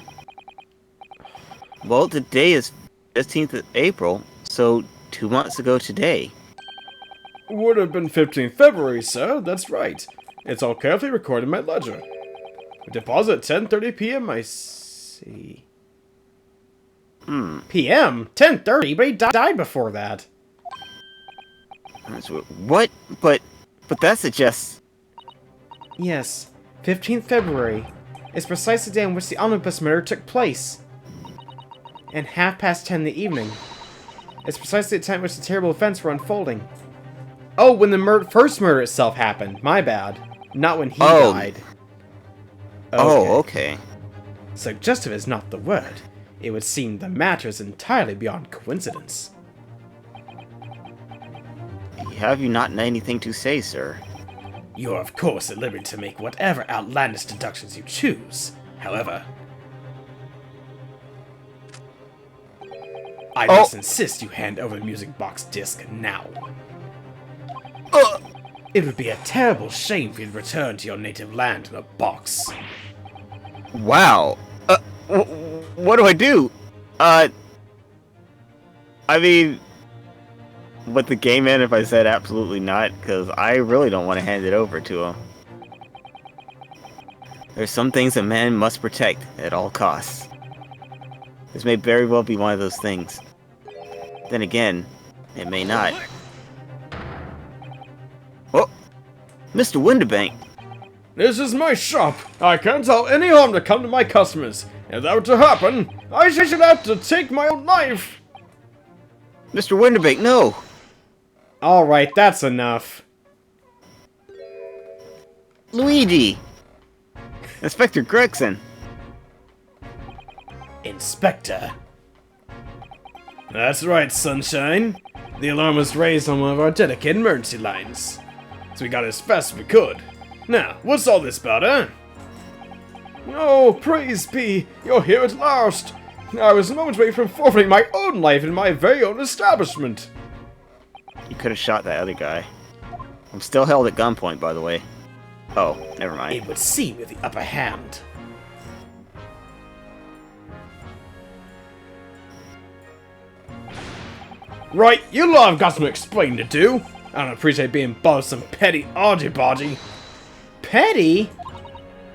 Well, today is 15th of April, so 2 months ago today. Would have been 15th February, sir. That's right. It's all carefully recorded in my ledger. Deposit at 10:30 p.m. I see. PM? 10:30? But he died before that. What? But that suggests... Yes, 15th February is precisely the day in which the omnibus murder took place. And 10:30 in the evening. It's precisely the time in which the terrible events were unfolding. Oh, when the first murder itself happened. My bad. Not when he died. Oh, okay. Suggestive is not the word. It would seem the matter is entirely beyond coincidence. Have you not anything to say, sir? You are of course at liberty to make whatever outlandish deductions you choose. However, I must insist you hand over the music box disc now. It would be a terrible shame for you to return to your native land in a box. Wow. What do I do? I mean, would the game end if I said absolutely not? Because I really don't want to hand it over to him. There's some things a man must protect at all costs. This may very well be one of those things. Then again, it may not. Oh! Mr. Winterbank! This is my shop. I can't allow any harm to come to my customers. If that were to happen, I should have to take my own life. Mr. Winterbank, no! Alright, that's enough. Luigi! Inspector Gregson! Inspector. That's right, Sunshine. The alarm was raised on one of our dedicated emergency lines. So we got as fast as we could. Now, what's all this about, eh? Oh, praise be, you're here at last. I was moments away from forfeiting my own life in my very own establishment. You could have shot that other guy. I'm still held at gunpoint, by the way. Oh, never mind. It would seem with the upper hand. Right, you lot have got some explaining to do. I don't appreciate being bothered some petty argy-bargy. Petty?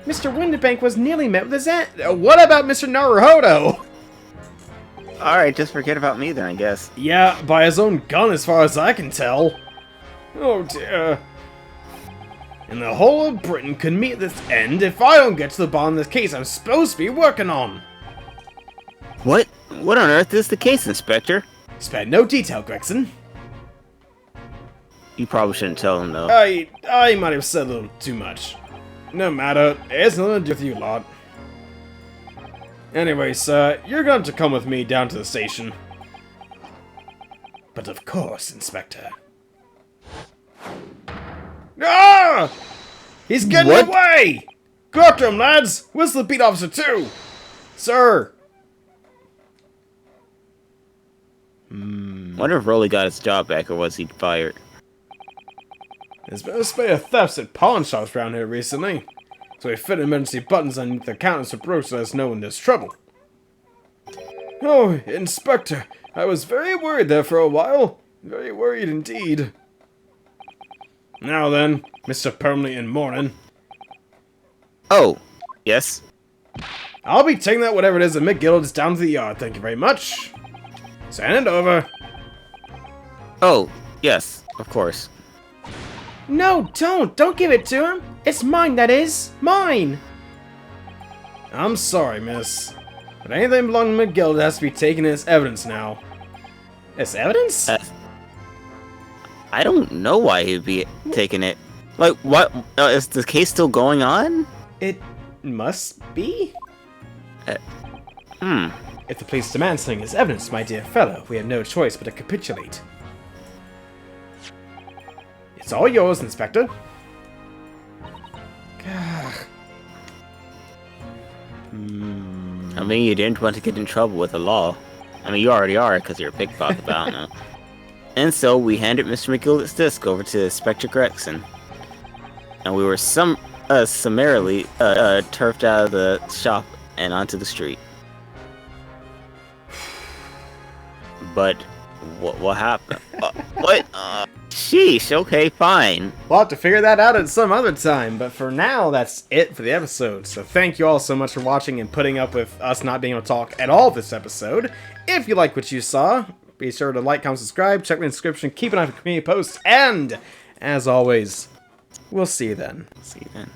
Mr. Winterbank was nearly met with his aunt. What about Mr. Naruhodo? Alright, just forget about me then, I guess. Yeah, by his own gun as far as I can tell. Oh dear. And the whole of Britain could meet at this end if I don't get to the bottom of this case I'm supposed to be working on. What? What on earth is the case, Inspector? Spare no detail, Gregson. You probably shouldn't tell him, though. I might have said a little too much. No matter, it's nothing to do with you lot. Anyway, sir, you're going to come with me down to the station. But of course, Inspector. Ah! He's getting What? away! Go after him, lads! Whistle the beat officer, too! Sir! Wonder if Rolly got his job back, or was he fired? There's been a spate of thefts at pawn shops around here recently. So we fit emergency buttons underneath the counters to Bruce let us know when there's trouble. Oh, Inspector, I was very worried there for a while. Very worried indeed. Now then, Mr. Permanently in mourning. Oh, yes? I'll be taking that whatever it is that McGill is down to the yard, thank you very much. Send it over. Oh, yes, of course. No, don't! Don't give it to him! It's mine, that is! Mine! I'm sorry, miss. But anything belonging to McGill has to be taken as evidence now. It's evidence? I don't know why he'd be taking it. Like, what? Is the case still going on? It must be? Hmm. If the police demand something as evidence, my dear fellow, we have no choice but to capitulate. It's all yours, Inspector. mean, you didn't want to get in trouble with the law. I mean, you already are, because you're a pickpocket, but I don't know. And so, we handed Mr. McGillet's disc over to Inspector Gregson. And we were summarily turfed out of the shop and onto the street. But what happened? What? Sheesh. Okay, fine. We'll have to figure that out at some other time, but for now, that's it for the episode. So thank you all so much for watching and putting up with us not being able to talk at all this episode. If you like what you saw, be sure to like, comment, subscribe, check the description, keep an eye for community posts, and, as always, we'll see you then. See you then.